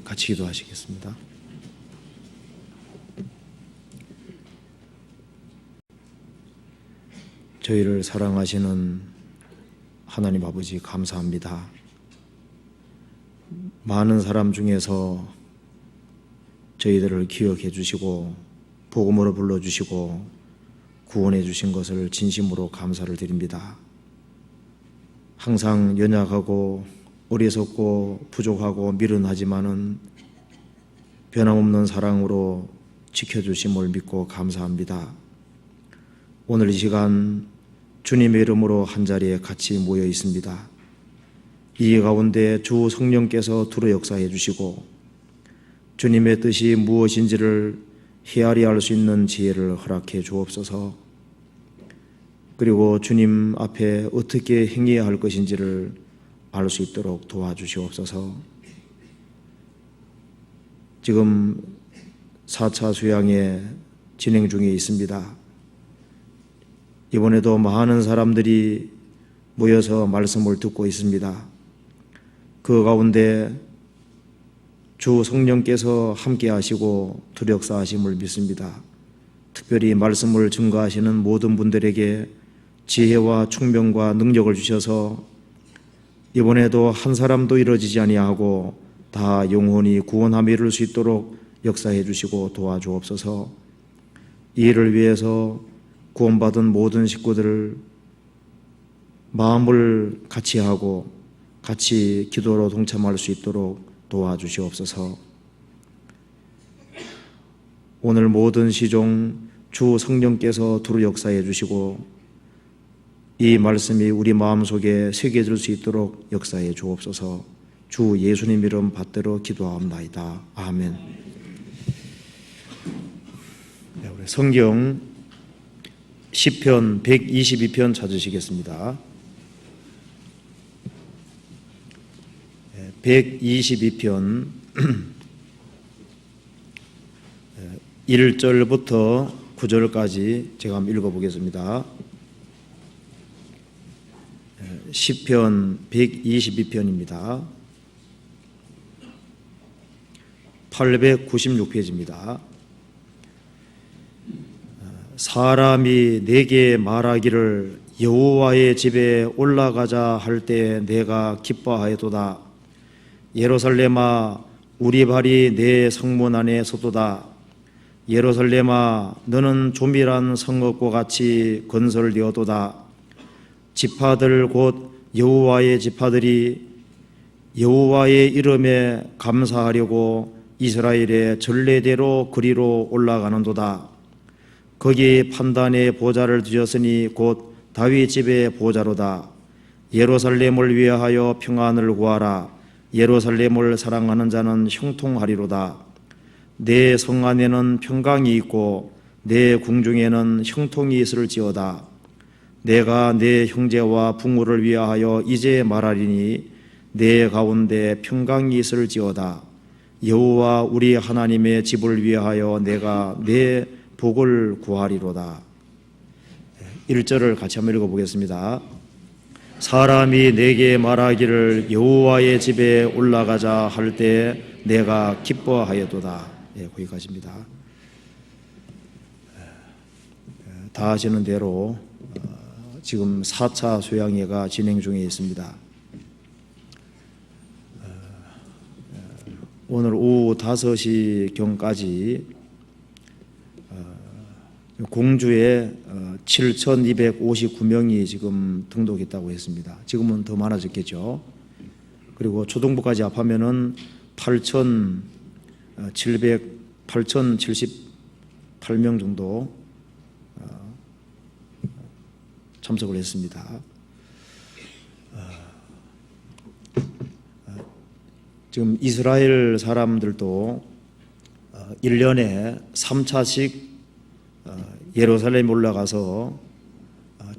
같이 기도하시겠습니다. 저희를 사랑하시는 하나님 아버지 감사합니다. 많은 사람 중에서 저희들을 기억해 주시고 복음으로 불러주시고 구원해 주신 것을 진심으로 감사를 드립니다. 항상 연약하고 어리석고 부족하고 미련하지만은 변함없는 사랑으로 지켜주심을 믿고 감사합니다. 오늘 이 시간 주님의 이름으로 한자리에 같이 모여 있습니다. 이 가운데 주 성령께서 두루 역사해 주시고 주님의 뜻이 무엇인지를 헤아리 알 수 있는 지혜를 허락해 주옵소서. 그리고 주님 앞에 어떻게 행해야 할 것인지를 알 수 있도록 도와주시옵소서. 지금 4차 수양회 진행 중에 있습니다. 이번에도 많은 사람들이 모여서 말씀을 듣고 있습니다. 그 가운데 주 성령께서 함께 하시고 두력사하심을 믿습니다. 특별히 말씀을 증거하시는 모든 분들에게 지혜와 총명과 능력을 주셔서 이번에도 한 사람도 이루어지지 아니하고 다 영혼이 구원함에 이를 수 있도록 역사해 주시고 도와주옵소서. 이 일을 위해서 구원받은 모든 식구들을 마음을 같이 하고 같이 기도로 동참할 수 있도록 도와주시옵소서. 오늘 모든 시종 주 성령께서 두루 역사해 주시고 이 말씀이 우리 마음속에 새겨질 수 있도록 역사해 주옵소서. 주 예수님 이름 받들어 기도하옵나이다. 아멘. 네, 우리 성경 시편 122편 찾으시겠습니다. 122편 1절부터 9절까지 제가 한번 읽어보겠습니다. 시편 122편입니다. 896페이지입니다. 사람이 내게 말하기를 여호와의 집에 올라가자 할 때 내가 기뻐하였도다. 예루살렘아 우리 발이 내 성문 안에 서도다. 예루살렘아 너는 조밀한 성읍과 같이 건설되어도다. 지파들 곧 여호와의 지파들이 여호와의 이름에 감사하려고 이스라엘의 전례대로 그리로 올라가는도다. 거기 판단의 보좌를 두셨으니 곧 다윗 집의 보좌로다. 예루살렘을 위하여 평안을 구하라. 예루살렘을 사랑하는 자는 형통하리로다. 내 성 안에는 평강이 있고 내 궁중에는 형통이 있을지어다. 내가 내 형제와 부모를 위하여 이제 말하리니 내 가운데 평강이 있을지어다. 여호와 우리 하나님의 집을 위하여 내가 내 복을 구하리로다. 1절을 같이 한번 읽어보겠습니다. 사람이 내게 말하기를 여호와의 집에 올라가자 할 때 내가 기뻐하였도다. 거기까지입니다. 다 아시는 대로 지금 4차 수양회가 진행 중에 있습니다. 오늘 오후 5시경까지 공주에 7,259명이 지금 등록했다고 했습니다. 지금은 더 많아졌겠죠. 그리고 초등부까지 합하면은 8,078명 정도 참석을 했습니다. 지금 이스라엘 사람들도 1년에 3차씩 예루살렘에 올라가서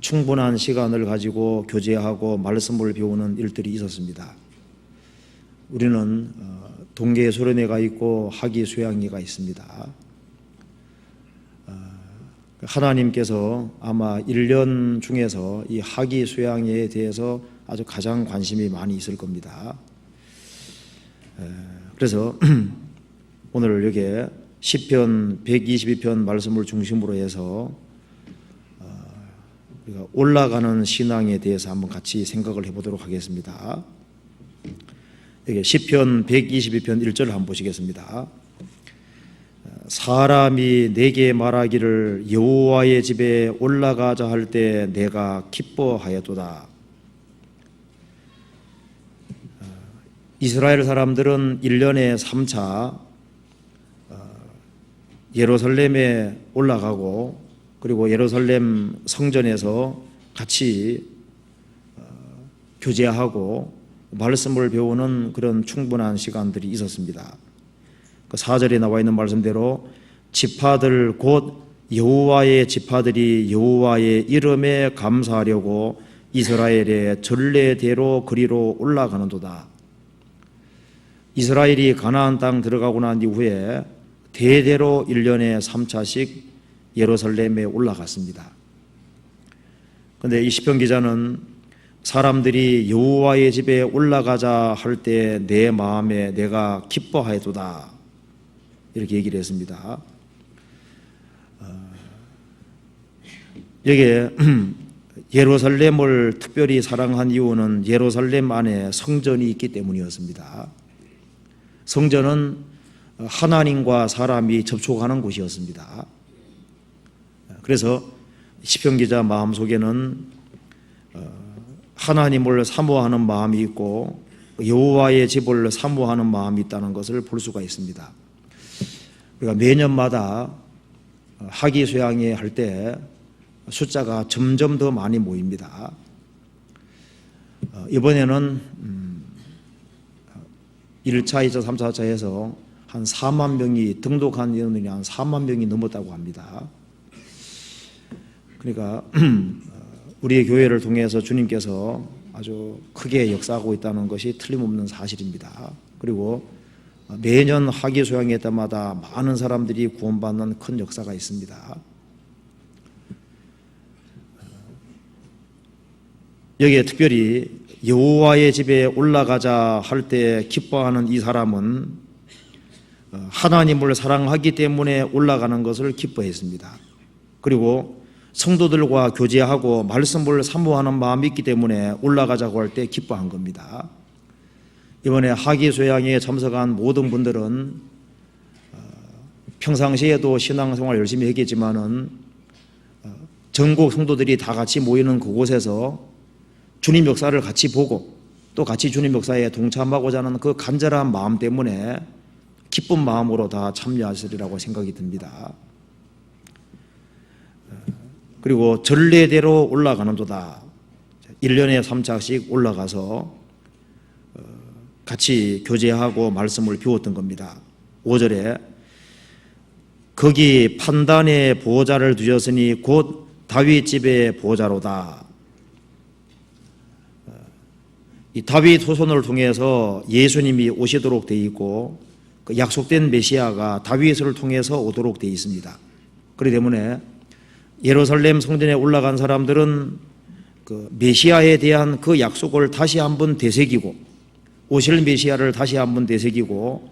충분한 시간을 가지고 교제하고 말씀을 배우는 일들이 있었습니다. 우리는 동계 수련회가 있고 하기 수양회가 있습니다. 하나님께서 아마 1년 중에서 이 하기 수양회에 대해서 아주 가장 관심이 많이 있을 겁니다. 그래서 오늘 여기에 시편 122편 말씀을 중심으로 해서 우리가 올라가는 신앙에 대해서 한번 같이 생각을 해보도록 하겠습니다. 여기 시편 122편 1절을 한번 보시겠습니다. 사람이 내게 말하기를 여호와의 집에 올라가자 할 때 내가 기뻐하였도다. 이스라엘 사람들은 1년에 3차 예루살렘에 올라가고 그리고 예루살렘 성전에서 같이 교제하고 말씀을 배우는 그런 충분한 시간들이 있었습니다. 그 4절에 나와 있는 말씀대로 지파들 곧 여호와의 지파들이 여호와의 이름에 감사하려고 이스라엘의 전례대로 그리로 올라가는도다. 이스라엘이 가나안 땅 들어가고 난 이후에 대대로 1년에 3차씩 예루살렘에 올라갔습니다. 그런데 이 시편 기자는 사람들이 여호와의 집에 올라가자 할 때 내 마음에 내가 기뻐하였도다 이렇게 얘기를 했습니다. 여기에 예루살렘을 특별히 사랑한 이유는 예루살렘 안에 성전이 있기 때문이었습니다. 성전은 하나님과 사람이 접촉하는 곳이었습니다. 그래서 시편 기자 마음속에는 하나님을 사모하는 마음이 있고 여호와의 집을 사모하는 마음이 있다는 것을 볼 수가 있습니다. 우리가 매년마다 하기수양회 할 때 숫자가 점점 더 많이 모입니다. 이번에는 1차, 2차, 3차, 4차에서 한 4만 명이 등록한 인원이 한 4만 명이 넘었다고 합니다. 그러니까 우리의 교회를 통해서 주님께서 아주 크게 역사하고 있다는 것이 틀림없는 사실입니다. 그리고 매년 하기수양회 때마다 많은 사람들이 구원받는 큰 역사가 있습니다. 여기에 특별히 여호와의 집에 올라가자 할 때 기뻐하는 이 사람은 하나님을 사랑하기 때문에 올라가는 것을 기뻐했습니다. 그리고 성도들과 교제하고 말씀을 사모하는 마음이 있기 때문에 올라가자고 할 때 기뻐한 겁니다. 이번에 하기수양회에 참석한 모든 분들은 평상시에도 신앙생활 열심히 했겠지만은 전국 성도들이 다 같이 모이는 그곳에서 주님 역사를 같이 보고 또 같이 주님 역사에 동참하고자 하는 그 간절한 마음 때문에 기쁜 마음으로 다 참여하시리라고 생각이 듭니다. 그리고 전례대로 올라가는도다. 1년에 3차씩 올라가서 같이 교제하고 말씀을 배웠던 겁니다. 5절에 거기 판단의 보호자를 두셨으니 곧 다윗 집의 보호자로다. 이 다윗 후손을 통해서 예수님이 오시도록 되어 있고 그 약속된 메시아가 다윗을 통해서 오도록 되어 있습니다. 그렇기 때문에 예루살렘 성전에 올라간 사람들은 그 메시아에 대한 그 약속을 다시 한번 되새기고 오실 메시아를 다시 한번 되새기고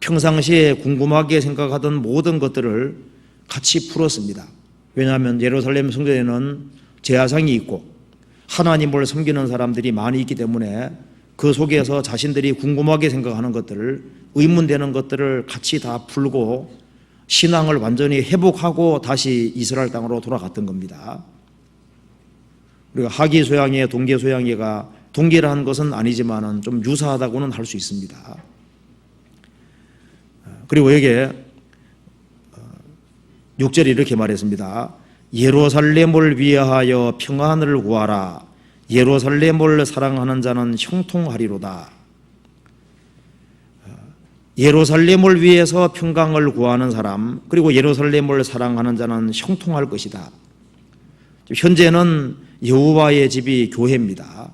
평상시에 궁금하게 생각하던 모든 것들을 같이 풀었습니다. 왜냐하면 예루살렘 성전에는 제사장이 있고 하나님을 섬기는 사람들이 많이 있기 때문에 그 속에서 자신들이 궁금하게 생각하는 것들을 의문되는 것들을 같이 다 풀고 신앙을 완전히 회복하고 다시 이스라엘 땅으로 돌아갔던 겁니다. 우리가 하기소양회, 동계소양회가 동기라는 것은 아니지만은 좀 유사하다고는 할 수 있습니다. 그리고 여기에 6절에 이렇게 말했습니다. 예루살렘을 위하여 평안을 구하라. 예루살렘을 사랑하는 자는 형통하리로다. 예루살렘을 위해서 평강을 구하는 사람, 그리고 예루살렘을 사랑하는 자는 형통할 것이다. 현재는 여호와의 집이 교회입니다.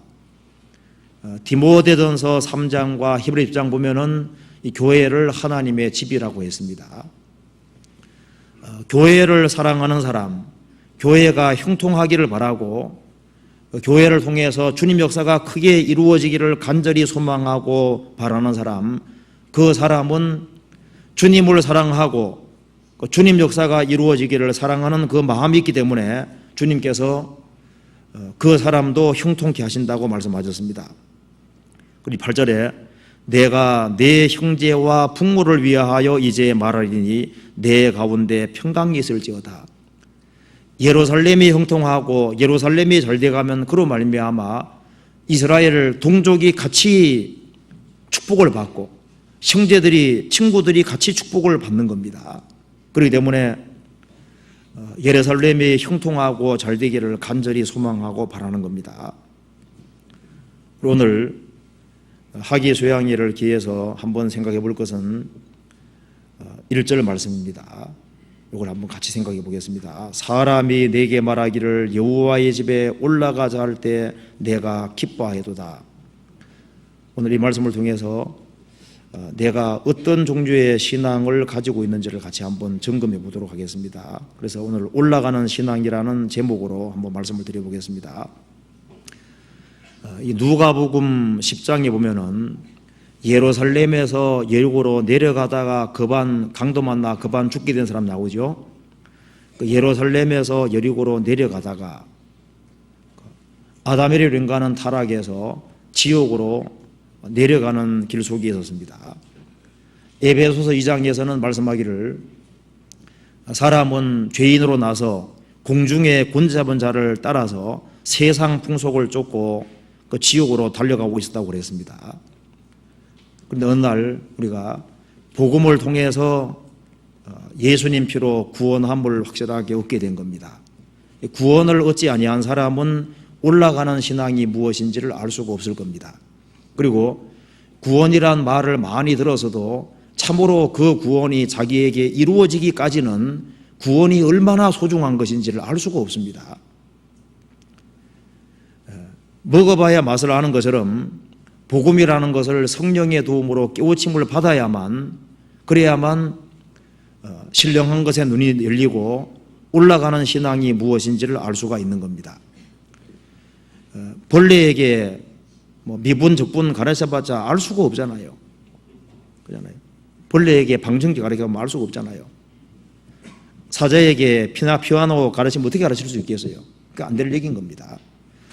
디모데전서 3장과 히브리 10장 보면은 이 교회를 하나님의 집이라고 했습니다. 교회를 사랑하는 사람, 교회가 형통하기를 바라고 교회를 통해서 주님 역사가 크게 이루어지기를 간절히 소망하고 바라는 사람, 그 사람은 주님을 사랑하고 주님 역사가 이루어지기를 사랑하는 그 마음이 있기 때문에 주님께서 그 사람도 형통케 하신다고 말씀하셨습니다. 그리고 8절에 내가 내 형제와 부모를 위하여 이제 말하리니 내 가운데 평강이 있을지어다. 예루살렘이 형통하고 예루살렘이 잘돼가면 그로 말미암아 이스라엘 동족이 같이 축복을 받고 형제들이 친구들이 같이 축복을 받는 겁니다. 그렇기 때문에 예루살렘이 형통하고 잘되기를 간절히 소망하고 바라는 겁니다. 오늘 하기소양일을 기해서 한번 생각해 볼 것은 1절 말씀입니다. 이걸 한번 같이 생각해 보겠습니다. 사람이 내게 말하기를 여호와의 집에 올라가자 할 때 내가 기뻐하여도다. 오늘 이 말씀을 통해서 내가 어떤 종류의 신앙을 가지고 있는지를 같이 한번 점검해 보도록 하겠습니다. 그래서 오늘 올라가는 신앙이라는 제목으로 한번 말씀을 드려보겠습니다. 이 누가복음 10장에 보면은 예루살렘에서 예리고로 내려가다가 급한 강도 만나 급한 죽게 된 사람 나오죠. 예루살렘에서 여리고로 내려가다가 아담에레로 인간은 타락해서 지옥으로 내려가는 길 속에 있었습니다. 에베소서 2장에서는 말씀하기를 사람은 죄인으로 나서 공중에 곤 잡은 자를 따라서 세상 풍속을 쫓고 그 지옥으로 달려가고 있었다고 그랬습니다. 그런데 어느 날 우리가 복음을 통해서 예수님 피로 구원함을 확실하게 얻게 된 겁니다. 구원을 얻지 아니한 사람은 올라가는 신앙이 무엇인지를 알 수가 없을 겁니다. 그리고 구원이란 말을 많이 들어서도 참으로 그 구원이 자기에게 이루어지기까지는 구원이 얼마나 소중한 것인지를 알 수가 없습니다. 먹어봐야 맛을 아는 것처럼 복음이라는 것을 성령의 도움으로 깨우침을 받아야만 그래야만 신령한 것에 눈이 열리고 올라가는 신앙이 무엇인지를 알 수가 있는 겁니다. 벌레에게 미분 적분 가르쳐봤자 알 수가 없잖아요. 그잖아요. 벌레에게 방정지 가르쳐보면 알 수가 없잖아요. 사자에게 피아노 가르치면 어떻게 가르칠 수 있겠어요? 그러니까 안 될 얘기인 겁니다.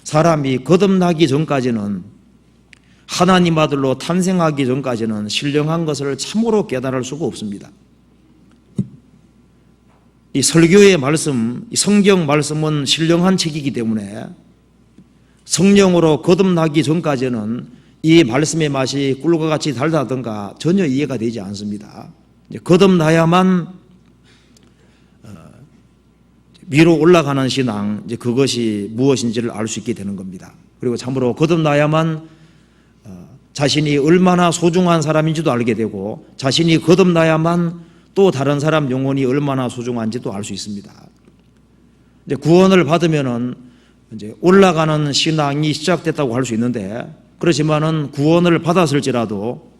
사람이 거듭나기 전까지는 하나님 아들로 탄생하기 전까지는 신령한 것을 참으로 깨달을 수가 없습니다. 이 설교의 말씀, 이 성경 말씀은 신령한 책이기 때문에 성령으로 거듭나기 전까지는 이 말씀의 맛이 꿀과 같이 달다든가 전혀 이해가 되지 않습니다. 거듭나야만 위로 올라가는 신앙, 이제 그것이 무엇인지를 알 수 있게 되는 겁니다. 그리고 참으로 거듭나야만 자신이 얼마나 소중한 사람인지도 알게 되고 자신이 거듭나야만 또 다른 사람 영혼이 얼마나 소중한지도 알 수 있습니다. 이제 구원을 받으면은 이제 올라가는 신앙이 시작됐다고 할 수 있는데 그렇지만은 구원을 받았을지라도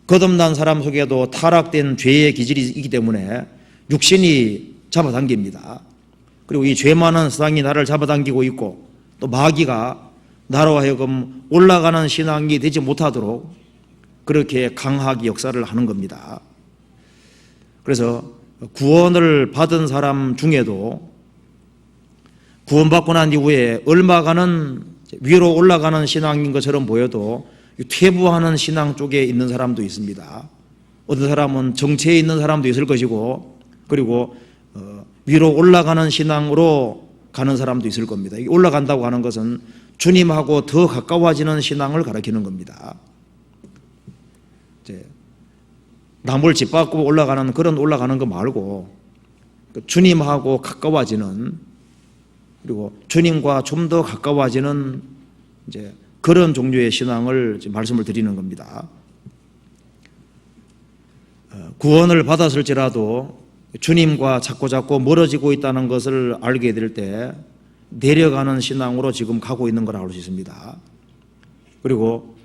거듭난 사람 속에도 타락된 죄의 기질이 있기 때문에 육신이 잡아당깁니다. 그리고 이 죄 많은 세상이 나를 잡아당기고 있고 또 마귀가 나로 하여금 올라가는 신앙이 되지 못하도록 그렇게 강하게 역사를 하는 겁니다. 그래서 구원을 받은 사람 중에도 구원받고 난 이후에 얼마간은 위로 올라가는 신앙인 것처럼 보여도 퇴보하는 신앙 쪽에 있는 사람도 있습니다. 어떤 사람은 정체에 있는 사람도 있을 것이고 그리고 위로 올라가는 신앙으로 가는 사람도 있을 겁니다. 올라간다고 하는 것은 주님하고 더 가까워지는 신앙을 가리키는 겁니다. 이제 나무를 짓밟고 올라가는 그런 올라가는 거 말고 주님하고 가까워지는 그리고 주님과 좀 더 가까워지는 이제 그런 종류의 신앙을 말씀을 드리는 겁니다. 구원을 받았을지라도 주님과 자꾸 멀어지고 있다는 것을 알게 될 때 내려가는 신앙으로 지금 가고 있는 걸 알 수 있습니다. 그리고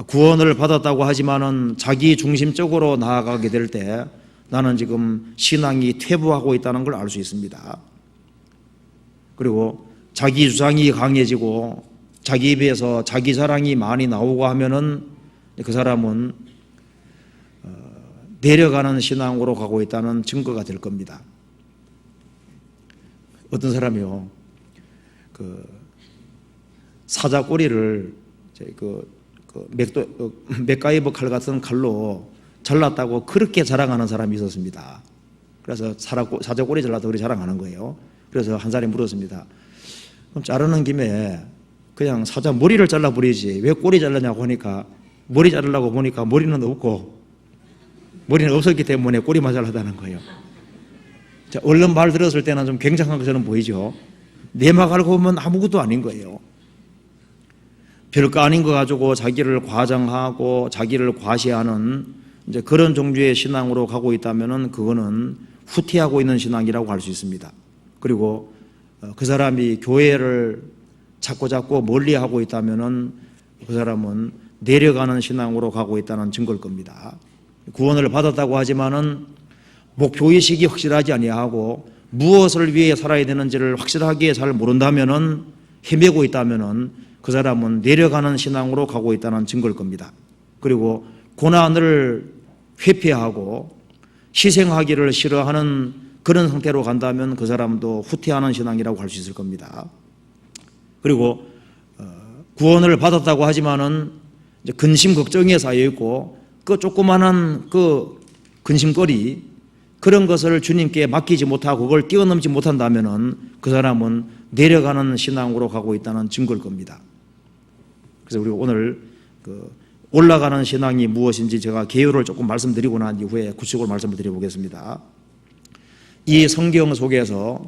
구원을 받았다고 하지만은 자기 중심적으로 나아가게 될 때 나는 지금 신앙이 퇴보하고 있다는 걸 알 수 있습니다. 그리고 자기 주장이 강해지고 자기 입에서 자기 자랑이 많이 나오고 하면은 그 사람은 내려가는 신앙으로 가고 있다는 증거가 될 겁니다. 어떤 사람이요, 사자꼬리를 맥가이버 칼 같은 칼로 잘랐다고 그렇게 자랑하는 사람이 있었습니다. 그래서 사자꼬리 잘랐다고 그렇게 자랑하는 거예요. 그래서 한 사람이 물었습니다. 그럼 자르는 김에 그냥 사자 머리를 잘라버리지 왜 꼬리 잘랐냐고 하니까, 머리 자르려고 보니까 머리는 없고, 머리는 없었기 때문에 꼬리만 잘랐다는 거예요. 자, 얼른 말 들었을 때는 좀 굉장한 것처럼 보이죠. 내막 알고 보면 아무것도 아닌 거예요. 별거 아닌 거 가지고 자기를 과장하고 자기를 과시하는 이제 그런 종류의 신앙으로 가고 있다면은 그거는 후퇴하고 있는 신앙이라고 할 수 있습니다. 그리고 그 사람이 교회를 자꾸 멀리하고 있다면은 그 사람은 내려가는 신앙으로 가고 있다는 증거일 겁니다. 구원을 받았다고 하지만은 목표의식이 확실하지 아니하고 무엇을 위해 살아야 되는지를 확실하게 잘 모른다면은, 헤매고 있다면은 그 사람은 내려가는 신앙으로 가고 있다는 증거일 겁니다. 그리고 고난을 회피하고 희생하기를 싫어하는 그런 상태로 간다면 그 사람도 후퇴하는 신앙이라고 할 수 있을 겁니다. 그리고 구원을 받았다고 하지만은 이제 근심 걱정에 쌓여 있고 그 조그마한 그 근심거리, 그런 것을 주님께 맡기지 못하고 그걸 뛰어넘지 못한다면은 그 사람은 내려가는 신앙으로 가고 있다는 증거일 겁니다. 그래서 우리가 오늘 올라가는 신앙이 무엇인지 제가 개요를 조금 말씀드리고 난 이후에 구체적으로 말씀을 드려보겠습니다. 이 성경 속에서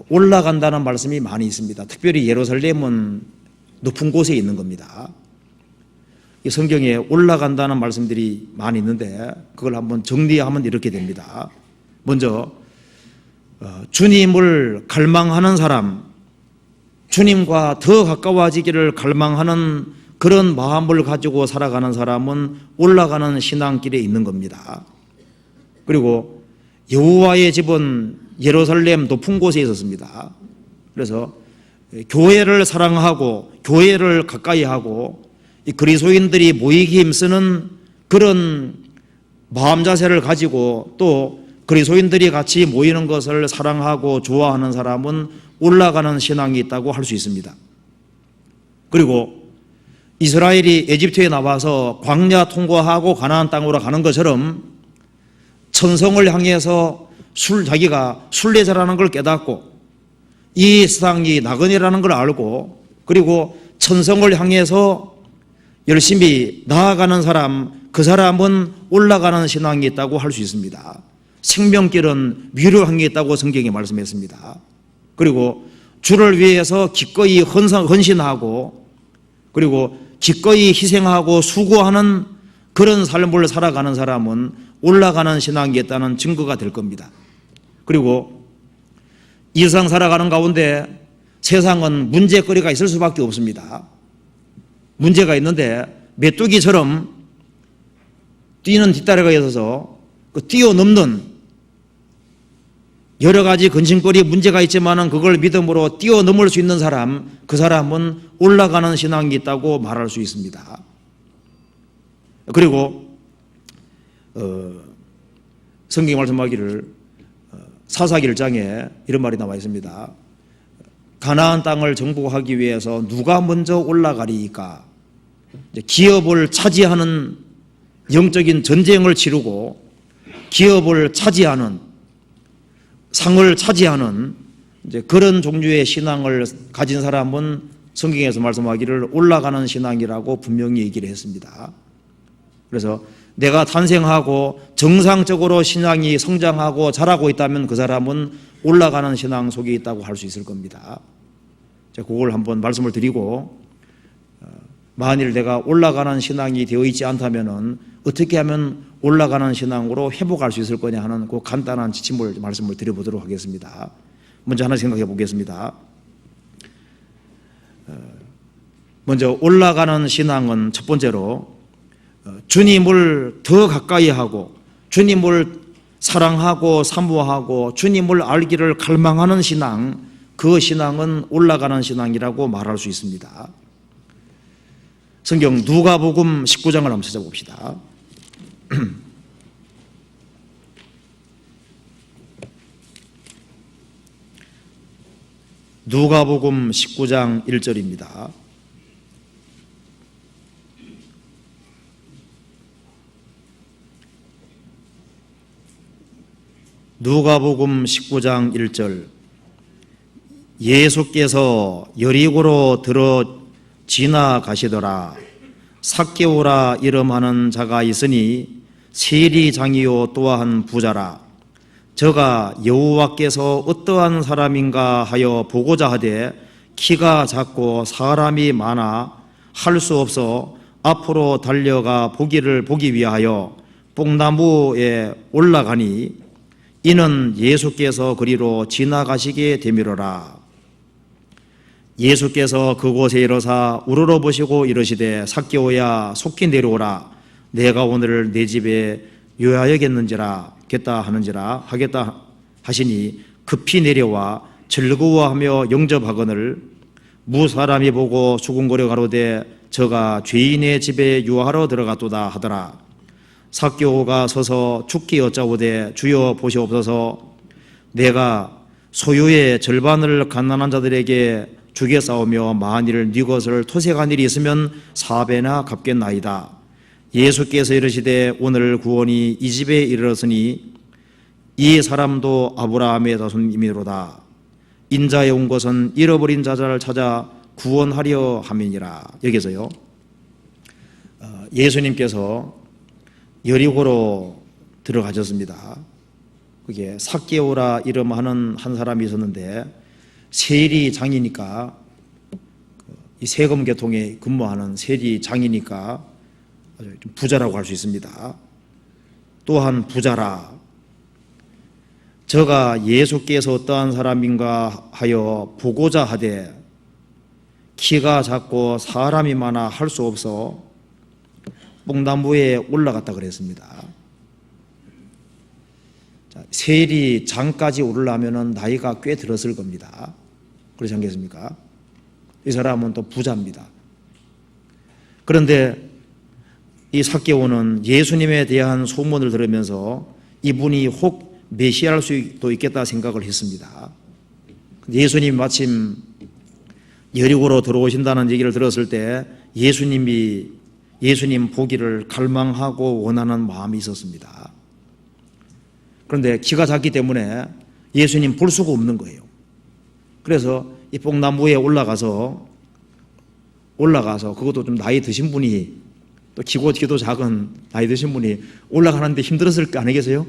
올라간다는 말씀이 많이 있습니다. 특별히 예루살렘은 높은 곳에 있는 겁니다. 이 성경에 올라간다는 말씀들이 많이 있는데 그걸 한번 정리하면 이렇게 됩니다. 먼저 주님을 갈망하는 사람, 주님과 더 가까워지기를 갈망하는 그런 마음을 가지고 살아가는 사람은 올라가는 신앙길에 있는 겁니다. 그리고 여호와의 집은 예루살렘 높은 곳에 있었습니다. 그래서 교회를 사랑하고 교회를 가까이 하고 이 그리스도인들이 모이기 힘쓰는 그런 마음 자세를 가지고 또 그리스도인들이 같이 모이는 것을 사랑하고 좋아하는 사람은 올라가는 신앙이 있다고 할 수 있습니다. 그리고 이스라엘이 에집트에 나와서 광야 통과하고 가나안 땅으로 가는 것처럼 천성을 향해서 자기가 순례자라는 걸 깨닫고 이 세상이 나그네라는 걸 알고 그리고 천성을 향해서 열심히 나아가는 사람, 그 사람은 올라가는 신앙이 있다고 할 수 있습니다. 생명길은 위로 향해 있다고 성경이 말씀했습니다. 그리고 주를 위해서 기꺼이 헌신하고 그리고 기꺼이 희생하고 수고하는 그런 삶을 살아가는 사람은 올라가는 신앙이 있다는 증거가 될 겁니다. 그리고 이 세상 살아가는 가운데 세상은 문제거리가 있을 수밖에 없습니다. 문제가 있는데 메뚜기처럼 뛰는 뒷다리가 있어서 그 뛰어넘는 여러 가지 근심거리 문제가 있지만은 그걸 믿음으로 뛰어넘을 수 있는 사람, 그 사람은 올라가는 신앙이 있다고 말할 수 있습니다. 그리고 성경이 말씀하기를 사사기 1장에 이런 말이 나와 있습니다. 가나안 땅을 정복하기 위해서 누가 먼저 올라가리이까? 기업을 차지하는 영적인 전쟁을 치르고 기업을 차지하는 상을 차지하는 이제 그런 종류의 신앙을 가진 사람은 성경에서 말씀하기를 올라가는 신앙이라고 분명히 얘기를 했습니다. 그래서 내가 탄생하고 정상적으로 신앙이 성장하고 자라고 있다면 그 사람은 올라가는 신앙 속에 있다고 할 수 있을 겁니다. 제가 그걸 한번 말씀을 드리고 만일 내가 올라가는 신앙이 되어 있지 않다면은 어떻게 하면 올라가는 신앙으로 회복할 수 있을 거냐 하는 그 간단한 지침을 말씀을 드려보도록 하겠습니다. 먼저 하나 생각해 보겠습니다. 먼저 올라가는 신앙은 첫 번째로 주님을 더 가까이 하고 주님을 사랑하고 사모하고 주님을 알기를 갈망하는 신앙, 그 신앙은 올라가는 신앙이라고 말할 수 있습니다. 성경 누가복음 19장을 한번 찾아봅시다. 누가복음 19장 1절입니다. 누가복음 19장 1절. 예수께서 여리고로 들어 지나가시더라. 삭개오라 이름하는 자가 있으니 세리장이요 또한 부자라. 저가 여호와께서 어떠한 사람인가 하여 보고자 하되 키가 작고 사람이 많아 할 수 없어 앞으로 달려가 보기 위하여 뽕나무에 올라가니 이는 예수께서 그리로 지나가시게 되미로라. 예수께서 그곳에 이르사 우러러 보시고 이르시되 삭개오야 속히 내려오라. 내가 오늘 내 집에 하겠다 하시니 급히 내려와 즐거워하며 영접하거늘 무사람이 보고 수군거려 가로되 저가 죄인의 집에 유하러 들어갔도다 하더라. 삭개오가 서서 죽기 여짜오되 주여 보시옵소서. 내가 소유의 절반을 가난한 자들에게 주게 싸우며 만일 네 것을 토색한 일이 있으면 4배나 갚겠나이다. 예수께서 이르시되 오늘 구원이 이 집에 이르렀으니 이 사람도 아브라함의 자손이미로다. 인자에 온 것은 잃어버린 자를 찾아 구원하려 함이니라. 여기서요, 예수님께서 여리고로 들어가셨습니다. 그게 삭개오라 이름하는 한 사람이 있었는데 세리장이니까, 이 세금계통에 근무하는 세리장이니까 좀 부자라고 할 수 있습니다. 또한 부자라. 저가 예수께서 어떠한 사람인가 하여 보고자 하되 키가 작고 사람이 많아 할 수 없어 뽕나무에 올라갔다 그랬습니다. 세리장까지 오르려면 나이가 꽤 들었을 겁니다. 그렇지 않겠습니까? 이 사람은 또 부자입니다. 그런데 이 삭개오는 예수님에 대한 소문을 들으면서 이분이 혹 메시아일 수도 있겠다 생각을 했습니다. 예수님이 마침 여리고로 들어오신다는 얘기를 들었을 때 예수님 보기를 갈망하고 원하는 마음이 있었습니다. 그런데 키가 작기 때문에 예수님 볼 수가 없는 거예요. 그래서 이 뽕나무에 올라가서 그것도 좀 나이 드신 분이, 또 키도 작은 나이 드신 분이 올라가는데 힘들었을 거 아니겠어요?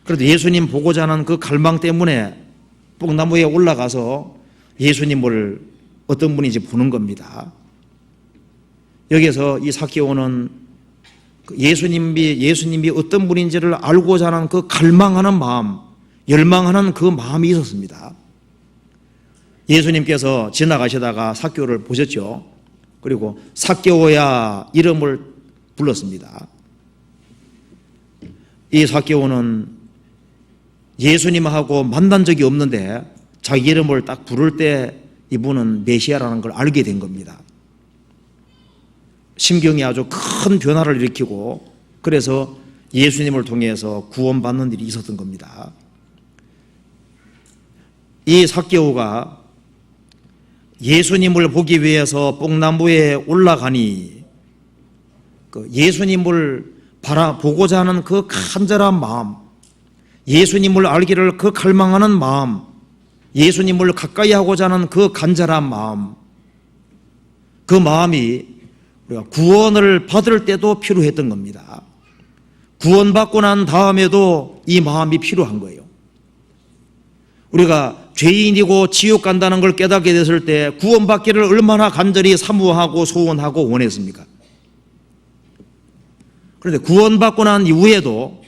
그래도 예수님 보고자 하는 그 갈망 때문에 뽕나무에 올라가서 예수님을 어떤 분인지 보는 겁니다. 여기서 이 삭개오는 예수님이 어떤 분인지를 알고자 하는 그 갈망하는 마음, 열망하는 그 마음이 있었습니다. 예수님께서 지나가시다가 삭개오를 보셨죠. 그리고 삭개오야 이름을 불렀습니다. 이 삭개오는 예수님하고 만난 적이 없는데 자기 이름을 딱 부를 때 이분은 메시아라는 걸 알게 된 겁니다. 심경이 아주 큰 변화를 일으키고, 그래서 예수님을 통해서 구원받는 일이 있었던 겁니다. 이 삭개오가 예수님을 보기 위해서 뽕나무에 올라가니 예수님을 보고자 하는 그 간절한 마음, 예수님을 알기를 그 갈망하는 마음, 예수님을 가까이 하고자 하는 그 간절한 마음, 그 마음이 우리가 구원을 받을 때도 필요했던 겁니다. 구원받고 난 다음에도 이 마음이 필요한 거예요. 우리가 죄인이고 지옥 간다는 걸 깨닫게 됐을 때 구원받기를 얼마나 간절히 사모하고 소원하고 원했습니까? 그런데 구원받고 난 이후에도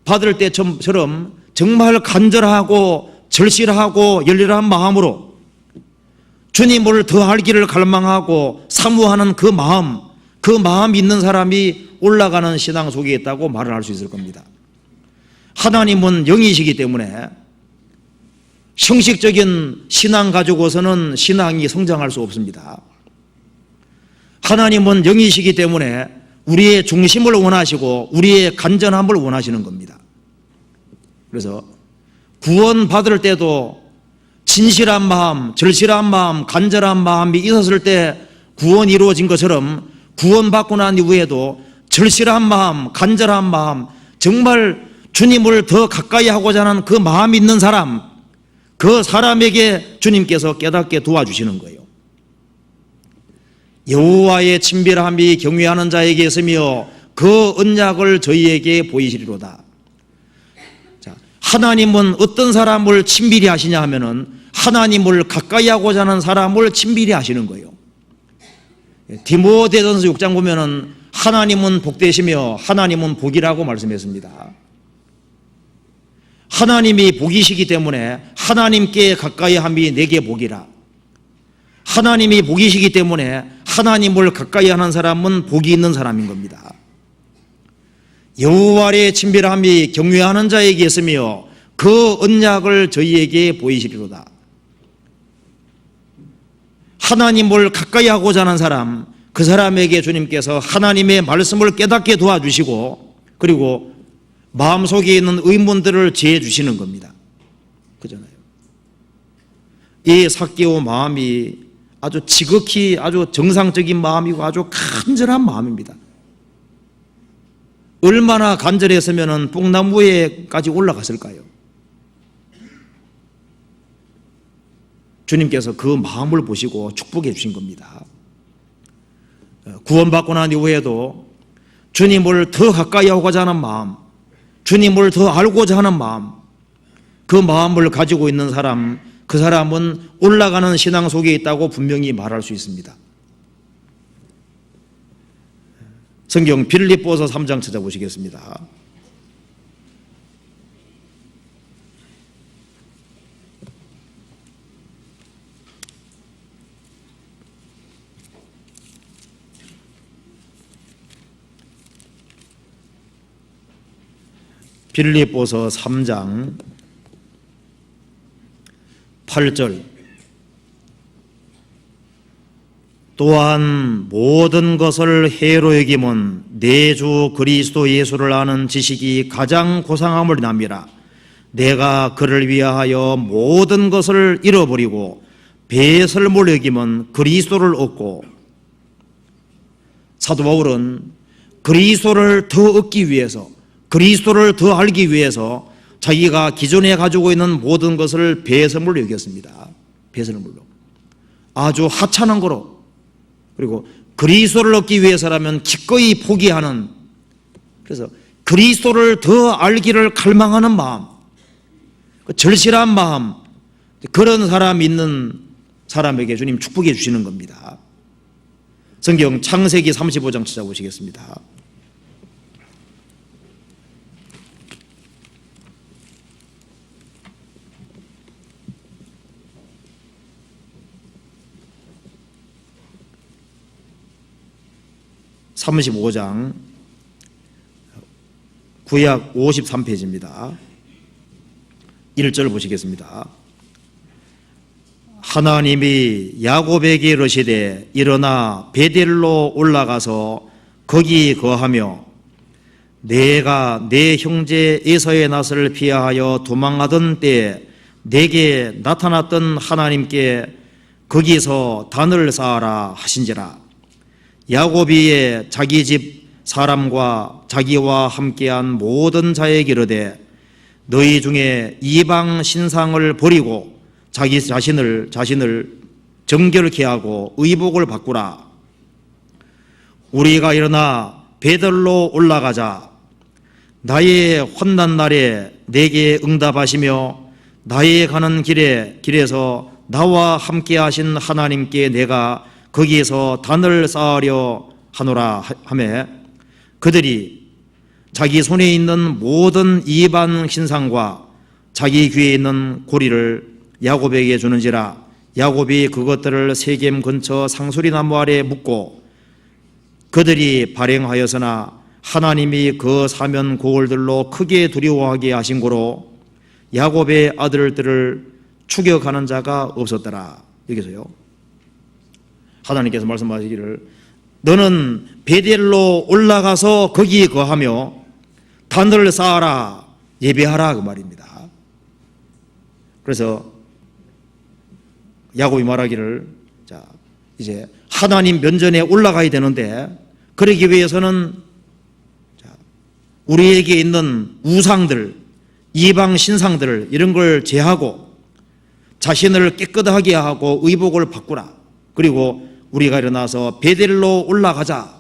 받을 때처럼 정말 간절하고 절실하고 열렬한 마음으로 주님을 더 알기를 갈망하고 사모하는 그 마음 있는 사람이 올라가는 신앙 속에 있다고 말을 할 수 있을 겁니다. 하나님은 영이시기 때문에 형식적인 신앙 가지고서는 신앙이 성장할 수 없습니다. 하나님은 영이시기 때문에 우리의 중심을 원하시고 우리의 간절함을 원하시는 겁니다. 그래서 구원받을 때도 진실한 마음, 절실한 마음, 간절한 마음이 있었을 때 구원이 이루어진 것처럼 구원받고 난 이후에도 절실한 마음, 간절한 마음, 정말 주님을 더 가까이 하고자 하는 그 마음이 있는 사람, 그 사람에게 주님께서 깨닫게 도와주시는 거예요. 여호와의 친밀함이 경외하는 자에게 있으며 그 언약을 저희에게 보이시리로다. 자, 하나님은 어떤 사람을 친밀히 하시냐 하면은 하나님을 가까이 하고자 하는 사람을 친밀히 하시는 거예요. 디모데전서 6장 보면은 하나님은 복되시며 하나님은 복이라고 말씀했습니다. 하나님이 복이시기 때문에 하나님께 가까이 함이 내게 복이라. 하나님이 복이시기 때문에 하나님을 가까이 하는 사람은 복이 있는 사람인 겁니다. 여호와의 친밀함이 경외하는 자에게 있으며 그 언약을 저희에게 보이시리로다. 하나님을 가까이 하고자 하는 사람, 그 사람에게 주님께서 하나님의 말씀을 깨닫게 도와주시고 그리고 마음속에 있는 의문들을 제해 주시는 겁니다. 그잖아요. 이 삭개오 마음이 아주 지극히 아주 정상적인 마음이고 아주 간절한 마음입니다. 얼마나 간절했으면 뽕나무에까지 올라갔을까요? 주님께서 그 마음을 보시고 축복해 주신 겁니다. 구원받고 난 이후에도 주님을 더 가까이 하고자 하는 마음, 주님을 더 알고자 하는 마음, 그 마음을 가지고 있는 사람, 그 사람은 올라가는 신앙 속에 있다고 분명히 말할 수 있습니다. 성경 빌립보서 3장 찾아보시겠습니다. 빌립보서 3장 8절 또한 모든 것을 해로 여김은 내 주 그리스도 예수를 아는 지식이 가장 고상함을 남이라. 내가 그를 위하여 모든 것을 잃어버리고 배설물 여김은 그리스도를 얻고. 사도 바울은 그리스도를 더 얻기 위해서, 그리스도를 더 알기 위해서 자기가 기존에 가지고 있는 모든 것을 배설물로 여겼습니다. 배설물로. 아주 하찮은 거로. 그리고 그리스도를 얻기 위해서라면 기꺼이 포기하는, 그래서 그리스도를 더 알기를 갈망하는 마음, 절실한 마음, 그런 사람이 있는 사람에게 주님 축복해 주시는 겁니다. 성경 창세기 35장 찾아보시겠습니다. (35장) 구약 53페이지입니다. 1절 보시겠습니다. 하나님이 야곱에게 이르시되 일어나 베델로 올라가서 거기 거하며 내가 내 형제 에서의 낯을 피하여 도망하던 때에 내게 나타났던 하나님께 거기서 단을 쌓아라 하신지라. 야곱이 자기 집 사람과 자기와 함께한 모든 자에게 이르되 너희 중에 이방 신상을 버리고 자기 자신을 정결케 하고 의복을 바꾸라. 우리가 일어나 베들로 올라가자. 나의 환난 날에 내게 응답하시며 나의 가는 길에서 나와 함께 하신 하나님께 내가 거기에서 단을 쌓으려 하노라 하매 그들이 자기 손에 있는 모든 이방 신상과 자기 귀에 있는 고리를 야곱에게 주는지라. 야곱이 그것들을 세겜 근처 상수리 나무 아래 묻고 그들이 발행하였으나 하나님이 그 사면 고을들로 크게 두려워하게 하신 고로 야곱의 아들들을 추격하는 자가 없었더라. 여기서요. 하나님께서 말씀하시기를 너는 베델로 올라가서 거기에 거하며 단을 쌓아라, 예배하라 그 말입니다. 그래서 야곱이 말하기를 자 이제 하나님 면전에 올라가야 되는데 그러기 위해서는 우리에게 있는 우상들, 이방 신상들 이런 걸 제하고 자신을 깨끗하게 하고 의복을 바꾸라. 그리고 우리가 일어나서 베델로 올라가자.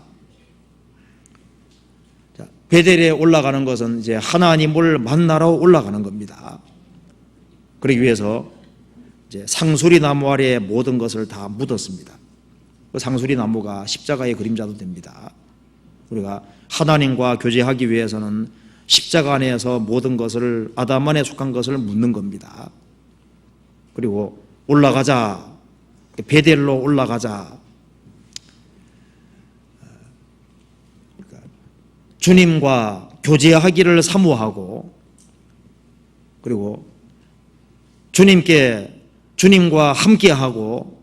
베델에 올라가는 것은 이제 하나님을 만나러 올라가는 겁니다. 그러기 위해서 이제 상수리 나무 아래에 모든 것을 다 묻었습니다. 그 상수리 나무가 십자가의 그림자도 됩니다. 우리가 하나님과 교제하기 위해서는 십자가 안에서 모든 것을 아담 안에 속한 것을 묻는 겁니다. 그리고 올라가자, 베델로 올라가자. 주님과 교제하기를 사모하고 그리고 주님과 함께하고